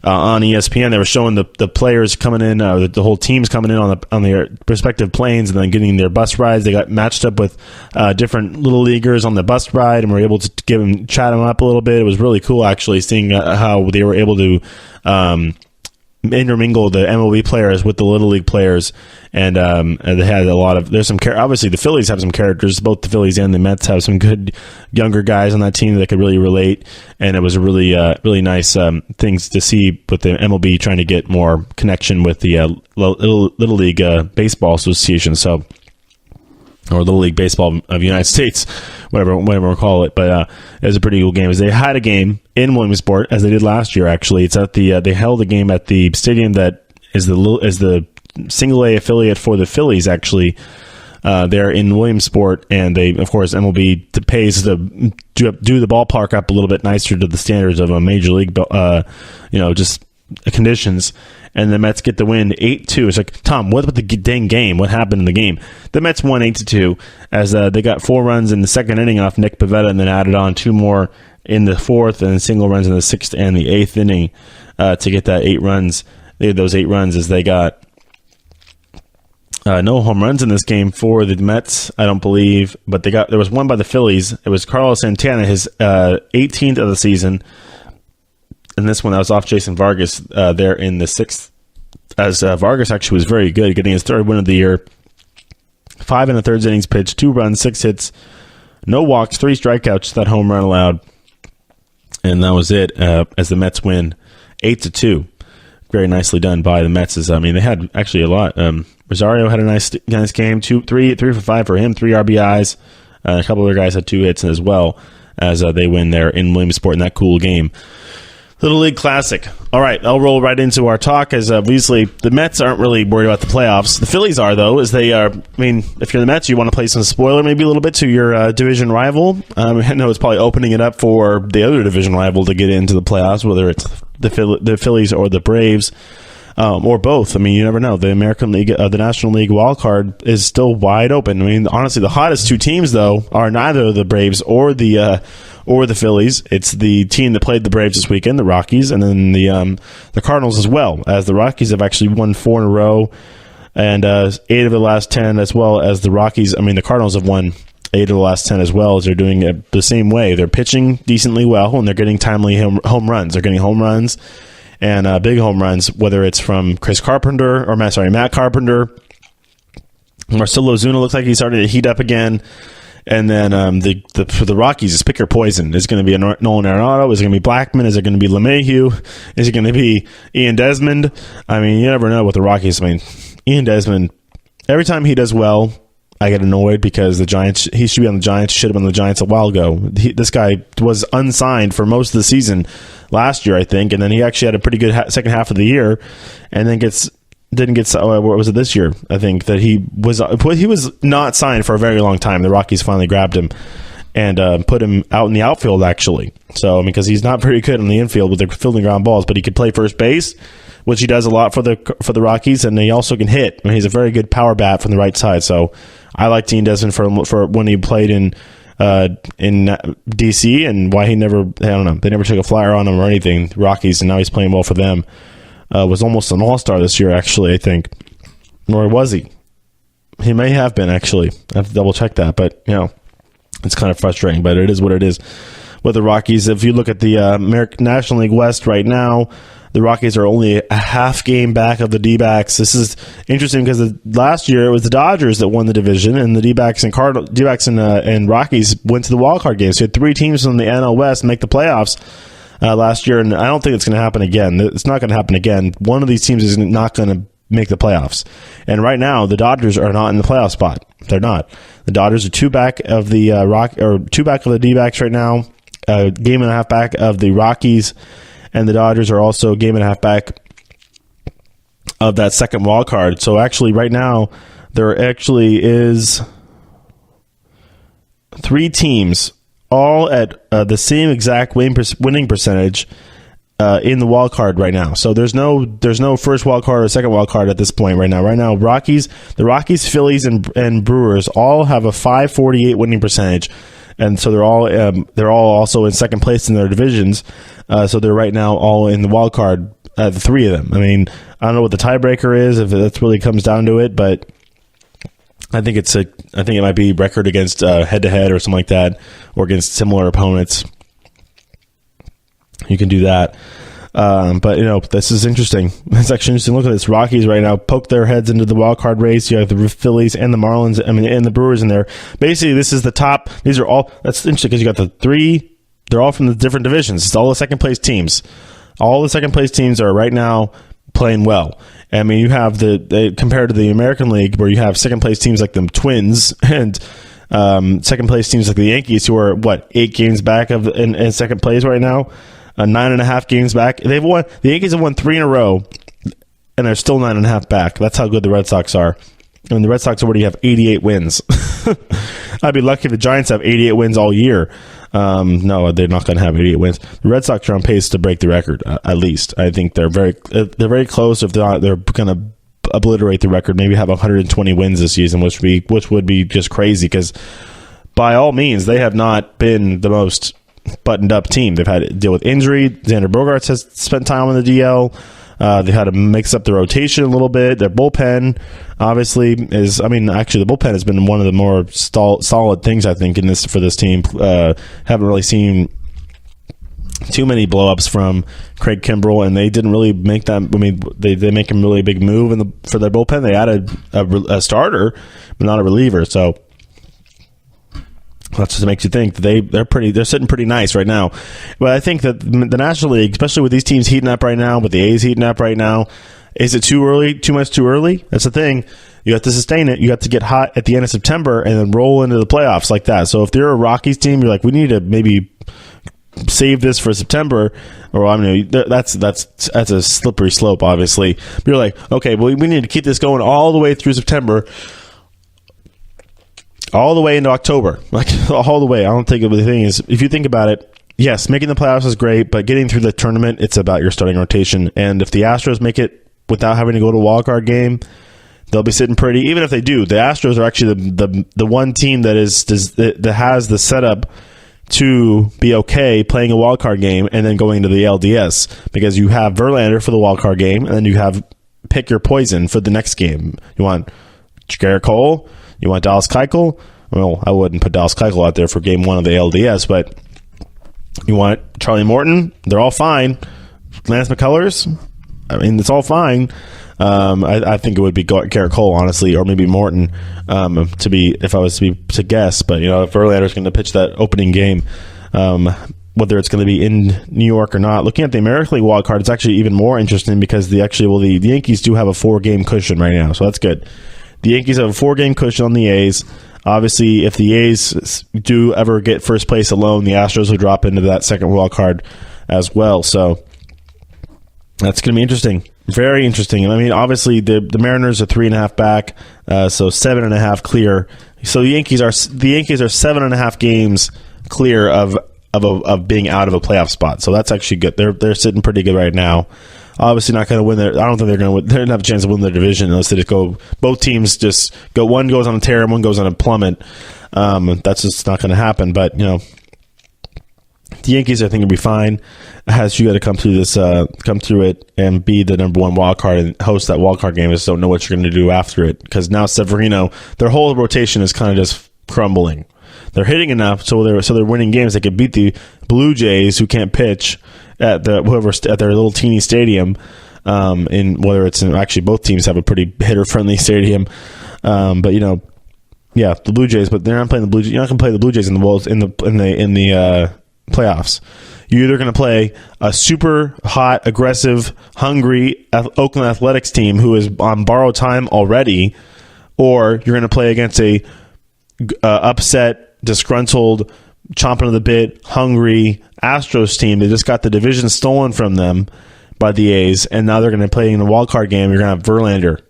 On ESPN, they were showing the players coming in, the whole teams coming in on their respective planes, and then getting their bus rides. They got matched up with different little leaguers on the bus ride, and were able to chat them up a little bit. It was really cool, actually, seeing how they were able to intermingle the MLB players with the Little League players, and they had a lot of. Obviously the Phillies have some characters. Both the Phillies and the Mets have some good younger guys on that team that could really relate, and it was a really really nice things to see with the MLB trying to get more connection with the Little League Baseball Association. So. Or Little League Baseball of the United States, whatever we call it. But it was a pretty cool game. As they had a game in Williamsport, as they did last year. Actually, it's at they held a game at the stadium that is the single A affiliate for the Phillies. Actually, they're in Williamsport, and they, of course, MLB pays to do the ballpark up a little bit nicer to the standards of a major league, just conditions. And the Mets get the win 8-2. It's like, Tom, what about the dang game? What happened in the game? The Mets won 8-2 as they got 4 runs in the second inning off Nick Pivetta, and then added on 2 more in the 4th, and single runs in the 6th and the 8th inning to get that 8 runs. They had those 8 runs as they got no home runs in this game for the Mets, I don't believe, but there was one by the Phillies. It was Carlos Santana, his 18th of the season. And this one, that was off Jason Vargas there in the 6th, as Vargas actually was very good, getting his 3rd win of the year. 5 in the 3rd innings pitched, 2 runs, 6 hits, no walks, 3 strikeouts, that home run allowed. And that was it as the Mets win 8-2. Very nicely done by the Mets. They had actually a lot. Rosario had a nice game, 3 for 5 for him, 3 RBIs. A couple other guys had 2 hits as well as they win there in Williamsport in that cool game. Little League Classic. All right, I'll roll right into our talk, as obviously the Mets aren't really worried about the playoffs. The Phillies are, though, as they are. If you're the Mets, you want to play some spoiler maybe a little bit to your division rival. I know it's probably opening it up for the other division rival to get into the playoffs, whether it's the Phillies or the Braves, or both. You never know. The American League, the National League wild card is still wide open. Honestly, the hottest 2 teams, though, are neither the Braves or the Phillies. It's the team that played the Braves this weekend, the Rockies, and then the Cardinals as well, as the Rockies have actually won 4 in a row, and 8 of the last 10, as well as the Rockies. The Cardinals have won 8 of the last 10 as well, as they're doing it the same way. They're pitching decently well, and they're getting timely home runs. They're getting home runs and big home runs, whether it's from Matt Carpenter. Marcelo Ozuna looks like he's starting to heat up again. And then for the Rockies, it's pick your poison. Is it going to be Nolan Arenado? Is it going to be Blackmon? Is it going to be LeMahieu? Is it going to be Ian Desmond? You never know with the Rockies. Ian Desmond, every time he does well, I get annoyed because the Giants, he should be on the Giants, should have been on the Giants a while ago. This guy was unsigned for most of the season last year, I think, and then he actually had a pretty good second half of the year, and then didn't get. What was it this year? I think that he was not signed for a very long time. The Rockies finally grabbed him and put him out in the outfield, actually. So because he's not very good in the infield with the fielding ground balls, but he could play first base, which he does a lot for the Rockies, and he also can hit. He's a very good power bat from the right side. So I like Ian Desmond for when he played in DC, and why he never. I don't know. They never took a flyer on him or anything. The Rockies, and now he's playing well for them. Was almost an all-star this year, actually, I think. Or was he? He may have been, actually. I have to double-check that, but, it's kind of frustrating, but it is what it is with the Rockies. If you look at the American National League West right now, The Rockies are only a half game back of the D-backs. This is interesting because last year it was the Dodgers that won the division, and the D-backs and Rockies went to the wild card game. So you had 3 teams from the NL West make the playoffs last year, and I don't think it's going to happen again. It's not going to happen again. One of these teams is not going to make the playoffs. And right now, the Dodgers are not in the playoff spot. They're not. The Dodgers are 2 back of the 2 back of the D-backs right now. Game and a half back of the Rockies, and the Dodgers are also a game and a half back of that second wild card. So actually, right now, there actually is 3 teams all at the same exact winning percentage in the wild card right now. So there's no first wild card or second wild card at this point right now. Right now, the Rockies, Phillies, and Brewers all have a .548 winning percentage, and so they're all also in second place in their divisions. So they're right now all in the wild card. The 3 of them. I mean, I don't know what the tiebreaker is if that really comes down to it, but I think it might be record against head to head or something like that, or against similar opponents. You can do that. But, this is interesting. It's actually interesting. Look at this. Rockies right now poke their heads into the wild card race. You have the Phillies and the Marlins, and the Brewers in there. Basically, this is the top. These are all, that's interesting because you got the 3, they're all from the different divisions. It's all the second place teams. All the second place teams are right now playing well. I mean, you have compared to the American League, where you have second place teams like the Twins and second place teams like the Yankees, who are 8 games back in second place right now. 9.5 games back. The Yankees have won 3 in a row, and they're still 9.5 back. That's how good the Red Sox are. I mean, the Red Sox already have 88 wins. I'd be lucky if the Giants have 88 wins all year. No, they're not going to have 88 wins. The Red Sox are on pace to break the record, at least. I think they're very close. If they're not, they're going to obliterate the record. Maybe have 120 wins this season, which would be just crazy. Because by all means, they have not been the most buttoned up team. They've had to deal with injury. Xander Bogaerts has spent time on the DL. They had to mix up the rotation a little bit. Their bullpen, obviously, actually, the bullpen has been one of the more solid things, I think, for this team. Haven't really seen too many blowups from Craig Kimbrell, and they didn't really make that. I mean, they make a really big move for their bullpen. They added a starter, but not a reliever. So that just makes you think that they're sitting pretty nice right now. But I think that the National League, especially with these teams heating up right now, with the A's heating up right now, is it too early? Too much too early? That's the thing. You have to sustain it. You have to get hot at the end of September and then roll into the playoffs like that. So if they're a Rockies team, you're like, we need to maybe save this for September, or that's a slippery slope, obviously. But you're like, okay, well, we need to keep this going all the way through September, all the way into October, like all the way. I don't think the thing is, if you think about it, yes, making the playoffs is great, but getting through the tournament, it's about your starting rotation. And if the Astros make it without having to go to a wild card game, they'll be sitting pretty. Even if they do, the Astros are actually the one team that has the setup to be okay playing a wild card game and then going into the LDS, because you have Verlander for the wild card game, and then you have pick your poison for the next game. You want Garrett Cole. You want Dallas Keuchel? Well, I wouldn't put Dallas Keuchel out there for game 1 of the LDS, but you want Charlie Morton? They're all fine. Lance McCullers? I mean, it's all fine. I think it would be Garrett Cole, honestly, or maybe Morton, if I was to guess. But, if Verlander's going to pitch that opening game, whether it's going to be in New York or not. Looking at the American League wild card, it's actually even more interesting because the Yankees do have a 4-game cushion right now, so that's good. The Yankees have a 4-game cushion on the A's. Obviously, if the A's do ever get first place alone, the Astros will drop into that second wild card as well. So that's going to be interesting. Very interesting. I mean, obviously, the Mariners are 3.5 back, so 7.5 clear. So the Yankees are 7.5 games clear of being out of a playoff spot. So that's actually good. They're sitting pretty good right now. Obviously not going to win I don't think they're going to win. They don't have a chance to win their division unless they just go. Both teams just go. One goes on a tear and one goes on a plummet. That's just not going to happen. But the Yankees, I think, will be fine. You got to come through it, and be the number 1 wild card and host that wild card game. I just don't know what you're going to do after it, because now Severino, their whole rotation is kind of just crumbling. They're hitting enough so they're winning games. They could beat the Blue Jays, who can't pitch, at their little teeny stadium. Actually both teams have a pretty hitter friendly stadium. But the Blue Jays, but they're not playing the Blue Jays. You're not going to play the Blue Jays in the playoffs. You're either going to play a super hot, aggressive, hungry Oakland Athletics team who is on borrowed time already, or you're going to play against a upset, disgruntled, chomping at the bit, hungry Astros team that just got the division stolen from them by the A's, and now they're going to play in a wild card game. You're going to have Verlander.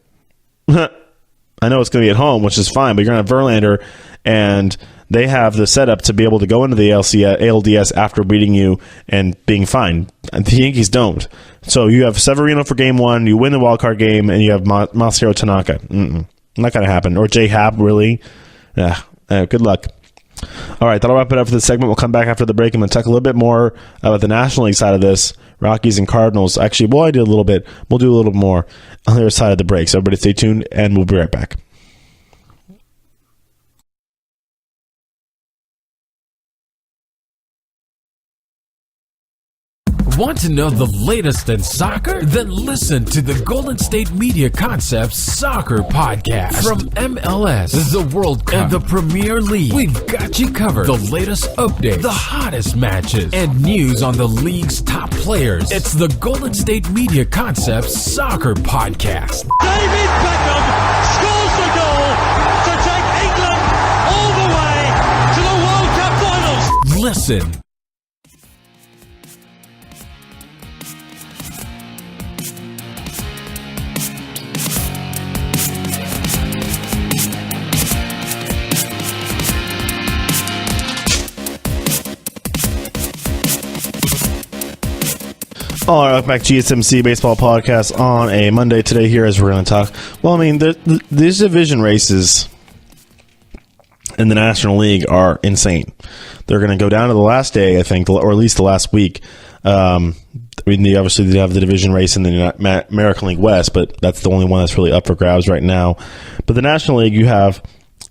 I know it's going to be at home, which is fine, but you're going to have Verlander, and they have the setup to be able to go into the ALDS after beating you and being fine. The Yankees don't. So you have Severino for game one, you win the wild card game, and you have Masahiro Tanaka. Not going to happen. Or J-Hab, really. Good luck. All right, that'll wrap it up for this segment. We'll come back after the break and we'll talk a little bit more about the National League side of this, Rockies and Cardinals. Actually, I did a little bit. We'll do a little more on the other side of the break. So everybody stay tuned, and we'll be right back. Want to know the latest in soccer? Then listen to the Golden State Media Concepts Soccer Podcast. From MLS, the World Cup, and the Premier League, we've got you covered. The latest updates, the hottest matches, and news on the league's top players. It's the Golden State Media Concepts Soccer Podcast. David Beckham scores the goal to take England all the way to the World Cup finals. Listen. All right, welcome back to GSMC Baseball Podcast on a Monday today here as we're going to talk. Well, I mean, these division races in the National League are insane. They're going to go down to the last day, I think, or at least the last week. They obviously have the division race in the American League West, but that's the only one that's really up for grabs right now. But the National League, you have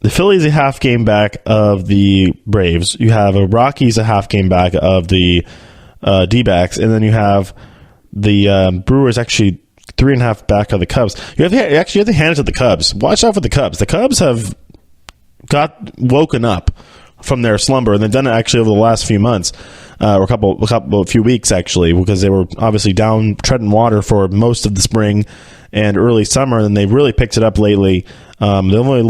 the Phillies a half game back of the Braves. You have a Rockies a half game back of the Dbacks, and then you have the Brewers actually 3.5 back of the Cubs. You have to hand it to the Cubs. Watch out for the Cubs. The Cubs have got woken up from their slumber, and they've done it actually over the last few months, or a few weeks actually, because they were obviously down treading water for most of the spring and early summer, and they've really picked it up lately. Lately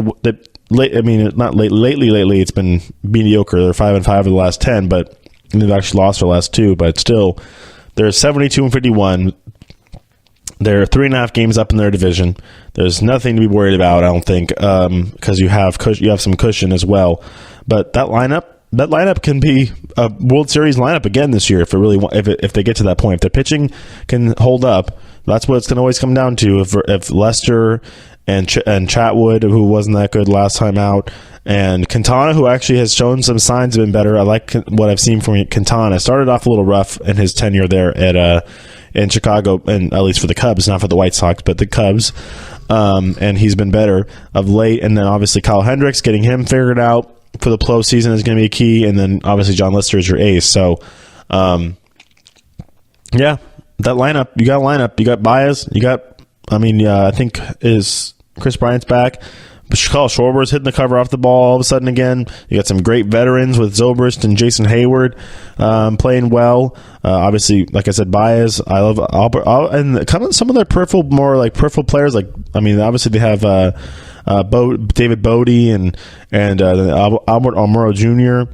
it's been mediocre. They're 5-5 of the last 10, but they've actually lost their last 2, but still, they're 72-51. They're 3.5 games up in their division. There's nothing to be worried about, I don't think, because you have some cushion as well. But that lineup can be a World Series lineup again this year if they get to that point. If their pitching can hold up, that's what it's going to always come down to. If Lester and Chatwood, who wasn't that good last time out, and Quintana, who actually has shown some signs have been better. I like what I've seen from Quintana. Started off a little rough in his tenure there in Chicago, and at least for the Cubs, not for the White Sox, but the Cubs. And he's been better of late. And then obviously Kyle Hendricks, getting him figured out for the postseason is going to be key. And then obviously John Lester is your ace. So, that lineup, you got a lineup. You got Baez. I think is Chris Bryant's back. Kyle Schwarber's hitting the cover off the ball all of a sudden again. You got some great veterans with Zobrist and Jason Hayward playing well. Obviously, like I said, Baez. I love Albert, and kind of some of their peripheral players. Obviously they have David Bodie and Albert Almoro Jr.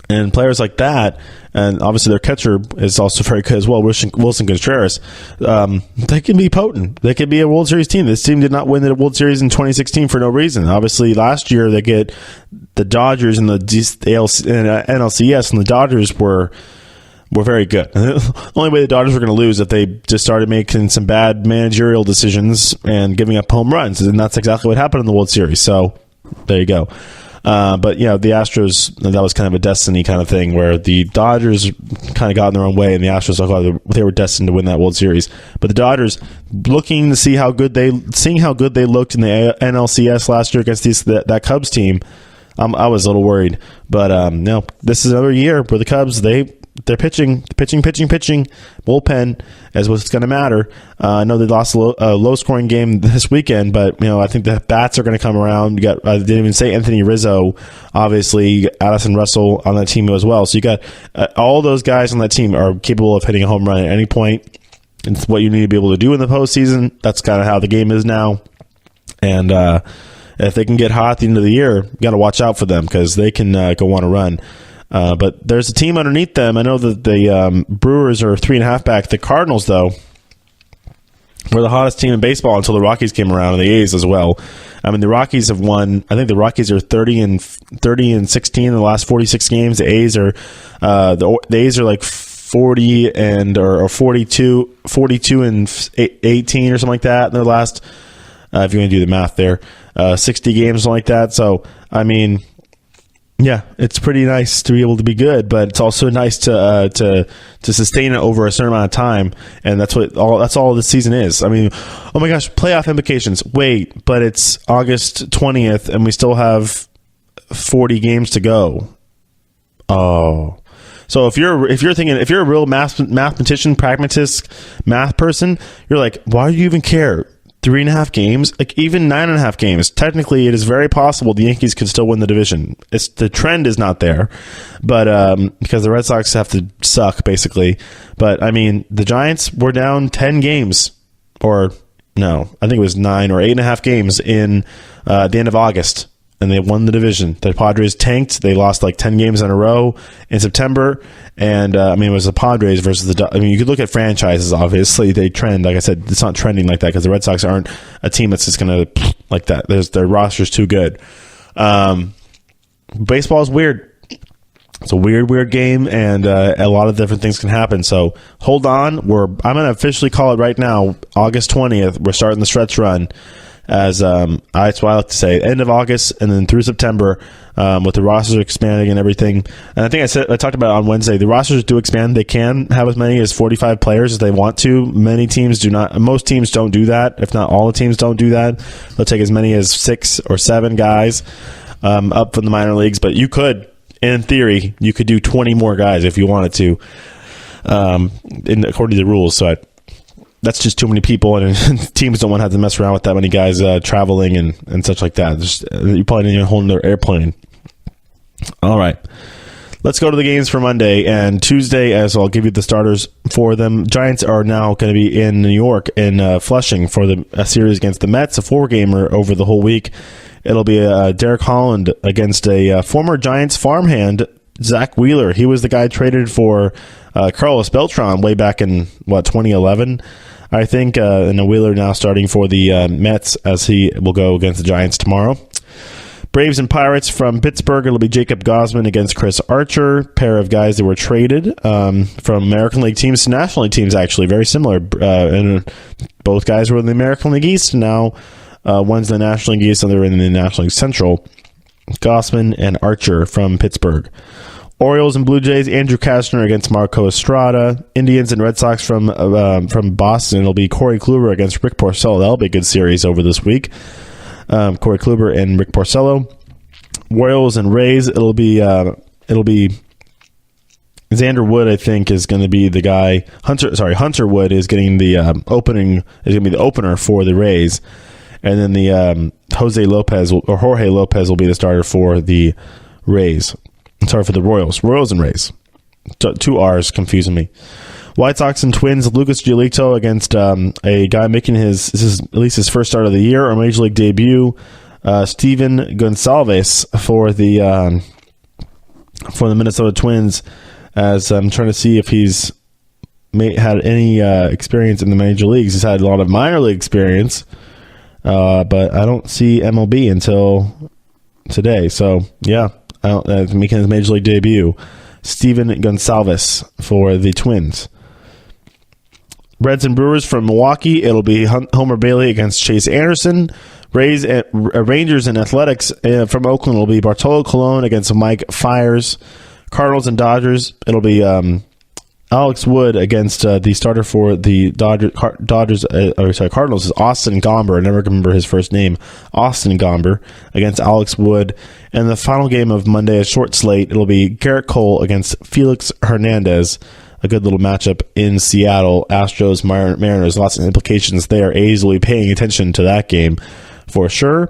and players like that. And obviously their catcher is also very good as well, Wilson Contreras. They can be potent. They could be a World Series team. This team did not win the World Series in 2016 for no reason. Obviously, last year they get the Dodgers and the NLCS, and the Dodgers were very good. The only way the Dodgers were going to lose is if they just started making some bad managerial decisions and giving up home runs, and that's exactly what happened in the World Series. So there you go. But the Astros, that was kind of a destiny kind of thing where the Dodgers kind of got in their own way, and the Astros they were destined to win that World Series. But the Dodgers, looking to seeing how good they looked in the NLCS last year against that Cubs team, I was a little worried. But no, this is another year where the Cubs, they're pitching. Bullpen is what's going to matter. I know they lost a low-scoring game this weekend, but I think the bats are going to come around. You got, I didn't even say Anthony Rizzo, obviously. You got Addison Russell on that team as well. So you got all those guys on that team are capable of hitting a home run at any point. It's what you need to be able to do in the postseason. That's kind of how the game is now. And if they can get hot at the end of the year, you got to watch out for them because they can go on a run. But there's a team underneath them. I know that the Brewers are 3.5 back. The Cardinals, though, were the hottest team in baseball until the Rockies came around, and the A's as well. I mean, the Rockies have won. I think the Rockies are 30 and 16 in the last 46 games. The A's are the A's are like 40 and or 42 and 18 or something like that in their last. If you want to do the math there, 60 games, something like that. So I mean. Yeah, it's pretty nice to be able to be good, but it's also nice to sustain it over a certain amount of time, and that's all this season is. I mean, oh my gosh, playoff implications. Wait, but it's August 20th, and we still have 40 games to go. Oh, so if you're a real mathematician, pragmatist, math person, you're like, why do you even care? 3.5 games, like even 9.5 games. Technically, it is very possible the Yankees could still win the division. The trend is not there, but because the Red Sox have to suck basically. But I mean, the Giants were down 10 games, or no, I think it was 9 or 8.5 games in the end of August, and they won the division. The Padres tanked. They lost like 10 games in a row in September. And, I mean, it was the Padres versus I mean, you could look at franchises, obviously. They trend. Like I said, it's not trending like that because the Red Sox aren't a team that's just going to like that. Their roster's too good. Baseball is weird. It's a weird game, and a lot of different things can happen. So hold on. I'm going to officially call it right now, August 20th. We're starting the stretch run. As that's what I like to say, end of August and then through September, with the rosters expanding and everything. And I think I talked about it on Wednesday. The rosters do expand. They can have as many as 45 players as they want to. Many teams do not. Most teams don't do that. If not all the teams don't do that. They'll take as many as 6 or 7 guys up from the minor leagues. But you could, in theory, you could do 20 more guys if you wanted to, according to the rules. So that's just too many people, and teams don't want to have to mess around with that many guys traveling and such like that. You probably didn't even hold their airplane. All right. Let's go to the games for Monday and Tuesday, as I'll give you the starters for them. Giants are now going to be in New York, in Flushing, for a series against the Mets, a 4-gamer over the whole week. It'll be Derek Holland against a former Giants farmhand, Zach Wheeler. He was the guy traded for Carlos Beltran way back in, 2011, I think. And Wheeler now starting for the Mets as he will go against the Giants tomorrow. Braves and Pirates from Pittsburgh. It'll be Jacob Gosman against Chris Archer. Pair of guys that were traded from American League teams to National League teams, actually. Very similar. And both guys were in the American League East. Now one's in the National League East and they're in the National League Central. Gosman and Archer from Pittsburgh. Orioles and Blue Jays, Andrew Kastner against Marco Estrada. Indians and Red Sox from Boston. It'll be Corey Kluber against Rick Porcello. That'll be a good series over this week. Corey Kluber and Rick Porcello. Royals and Rays. It'll be Xander Wood, I think, is going to be the guy. Hunter Wood is getting the opening. Is going to be the opener for the Rays, and then the Jorge Lopez will be the starter for the Rays. Sorry, for the Royals. Royals and Rays. 2 R's confusing me. White Sox and Twins, Lucas Giolito against a guy making this is at least his first start of the year or major league debut, Steven Gonsalves for the Minnesota Twins. As I'm trying to see if he's had any experience in the major leagues. He's had a lot of minor league experience, but I don't see MLB until today. So yeah, making his major league debut, Steven Gonsalves for the Twins. Reds and Brewers from Milwaukee. It'll be Homer Bailey against Chase Anderson. Rangers and Athletics from Oakland will be Bartolo Colon against Mike Fiers. Cardinals and Dodgers. It'll be Alex Wood against the starter for the Cardinals is Austin Gomber. I never remember his first name. Austin Gomber against Alex Wood. And the final game of Monday, a short slate, it'll be Garrett Cole against Felix Hernandez. A good little matchup in Seattle. Astros, Mariners, lots of implications there. A's will be paying attention to that game for sure.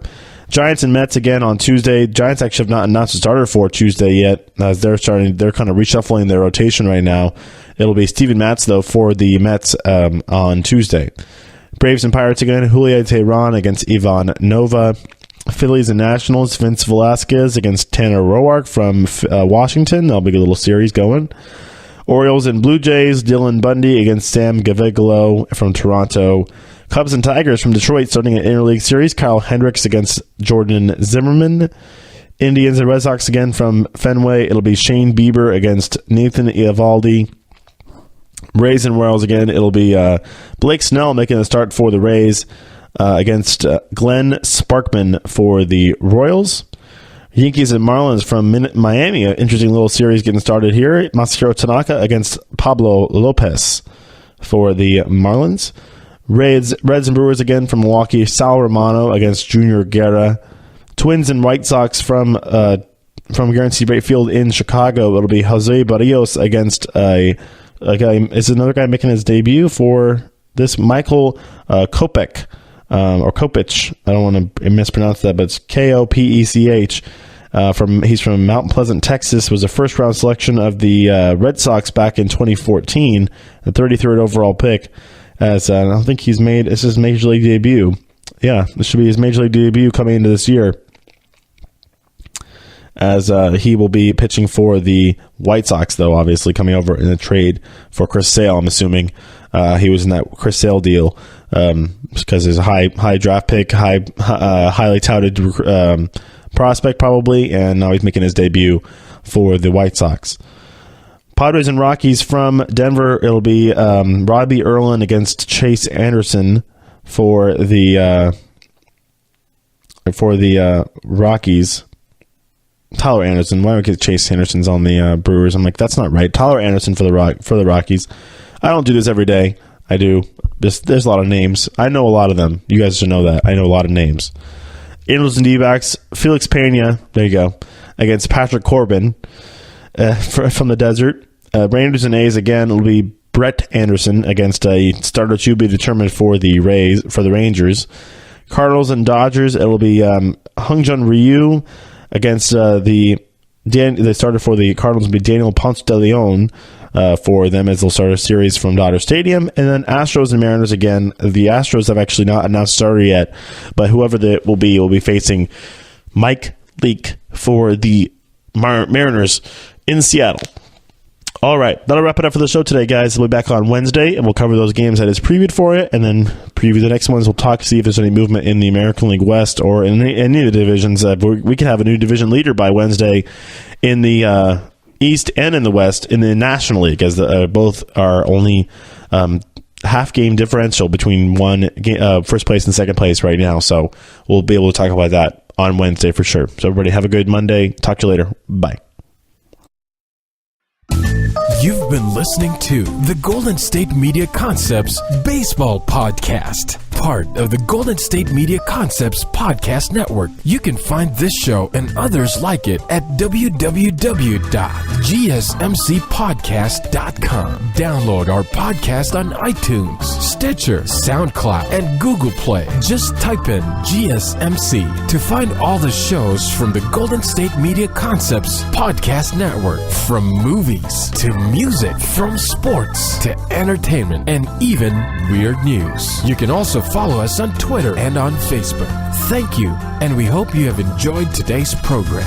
Giants and Mets again on Tuesday. Giants actually have not announced a starter for Tuesday yet, as they're kind of reshuffling their rotation right now. It'll be Steven Matz, though, for the Mets on Tuesday. Braves and Pirates again. Julio Teheran against Ivan Nova. Phillies and Nationals. Vince Velasquez against Tanner Roark from Washington. That'll be a little series going. Orioles and Blue Jays. Dylan Bundy against Sam Gaviglio from Toronto. Cubs and Tigers from Detroit starting an interleague series. Kyle Hendricks against Jordan Zimmerman. Indians and Red Sox again from Fenway. It'll be Shane Bieber against Nathan Eovaldi. Rays and Royals again. It'll be Blake Snell making a start for the Rays against Glenn Sparkman for the Royals. Yankees and Marlins from Miami. An interesting little series getting started here. Masahiro Tanaka against Pablo Lopez for the Marlins. Reds and Brewers again from Milwaukee. Sal Romano against Junior Guerra. Twins and White Sox from Guaranteed Rate Field in Chicago. It'll be Jose Barrios against a guy. Is another guy making his debut for this? Michael Kopech or Kopech. I don't want to mispronounce that, but it's Kopech. He's from Mount Pleasant, Texas. Was a first round selection of the Red Sox back in 2014. The 33rd overall pick. As I don't think it's his Major League debut. Yeah, this should be his Major League debut coming into this year. As he will be pitching for the White Sox, though, obviously coming over in a trade for Chris Sale. I'm assuming he was in that Chris Sale deal because there's a high draft pick, highly touted prospect probably, and now he's making his debut for the White Sox. Padres and Rockies from Denver. It'll be Robbie Erlin against Chase Anderson for the Rockies. Tyler Anderson. Why don't we get Chase Anderson's on the Brewers? I'm like, that's not right. Tyler Anderson for the Rockies. I don't do this every day. I do. There's a lot of names. I know a lot of them. You guys should know that. I know a lot of names. Angels and Dbacks. Felix Pena. There you go. Against Patrick Corbin from the desert. Rangers and A's again. It'll be Brett Anderson against a starter to be determined for the Rangers. Cardinals and Dodgers. It'll be Hungjun Ryu against the starter for the Cardinals will be Daniel Ponce de Leon for them as they'll start a series from Dodger Stadium. And then Astros and Mariners again. The Astros have actually not announced starter yet, but whoever that will be facing Mike Leake for the Mariners in Seattle. All right, that'll wrap it up for the show today, guys. We'll be back on Wednesday, and we'll cover those games that is previewed for it, and then preview the next ones. We'll talk, see if there's any movement in the American League West or in any of the divisions. We could have a new division leader by Wednesday in the East and in the West in the National League, as both are only half-game differential between first place and second place right now. So we'll be able to talk about that on Wednesday for sure. So everybody have a good Monday. Talk to you later. Bye. You've been listening to the Golden State Media Concepts Baseball Podcast, part of the Golden State Media Concepts Podcast Network. You can find this show and others like it at www.gsmcpodcast.com. Download our podcast on iTunes, Stitcher, SoundCloud, and Google Play. Just type in GSMC to find all the shows from the Golden State Media Concepts Podcast Network, from movies to music, from sports to entertainment, and even weird news. You can also follow us on Twitter and on Facebook. Thank you, and we hope you have enjoyed today's program.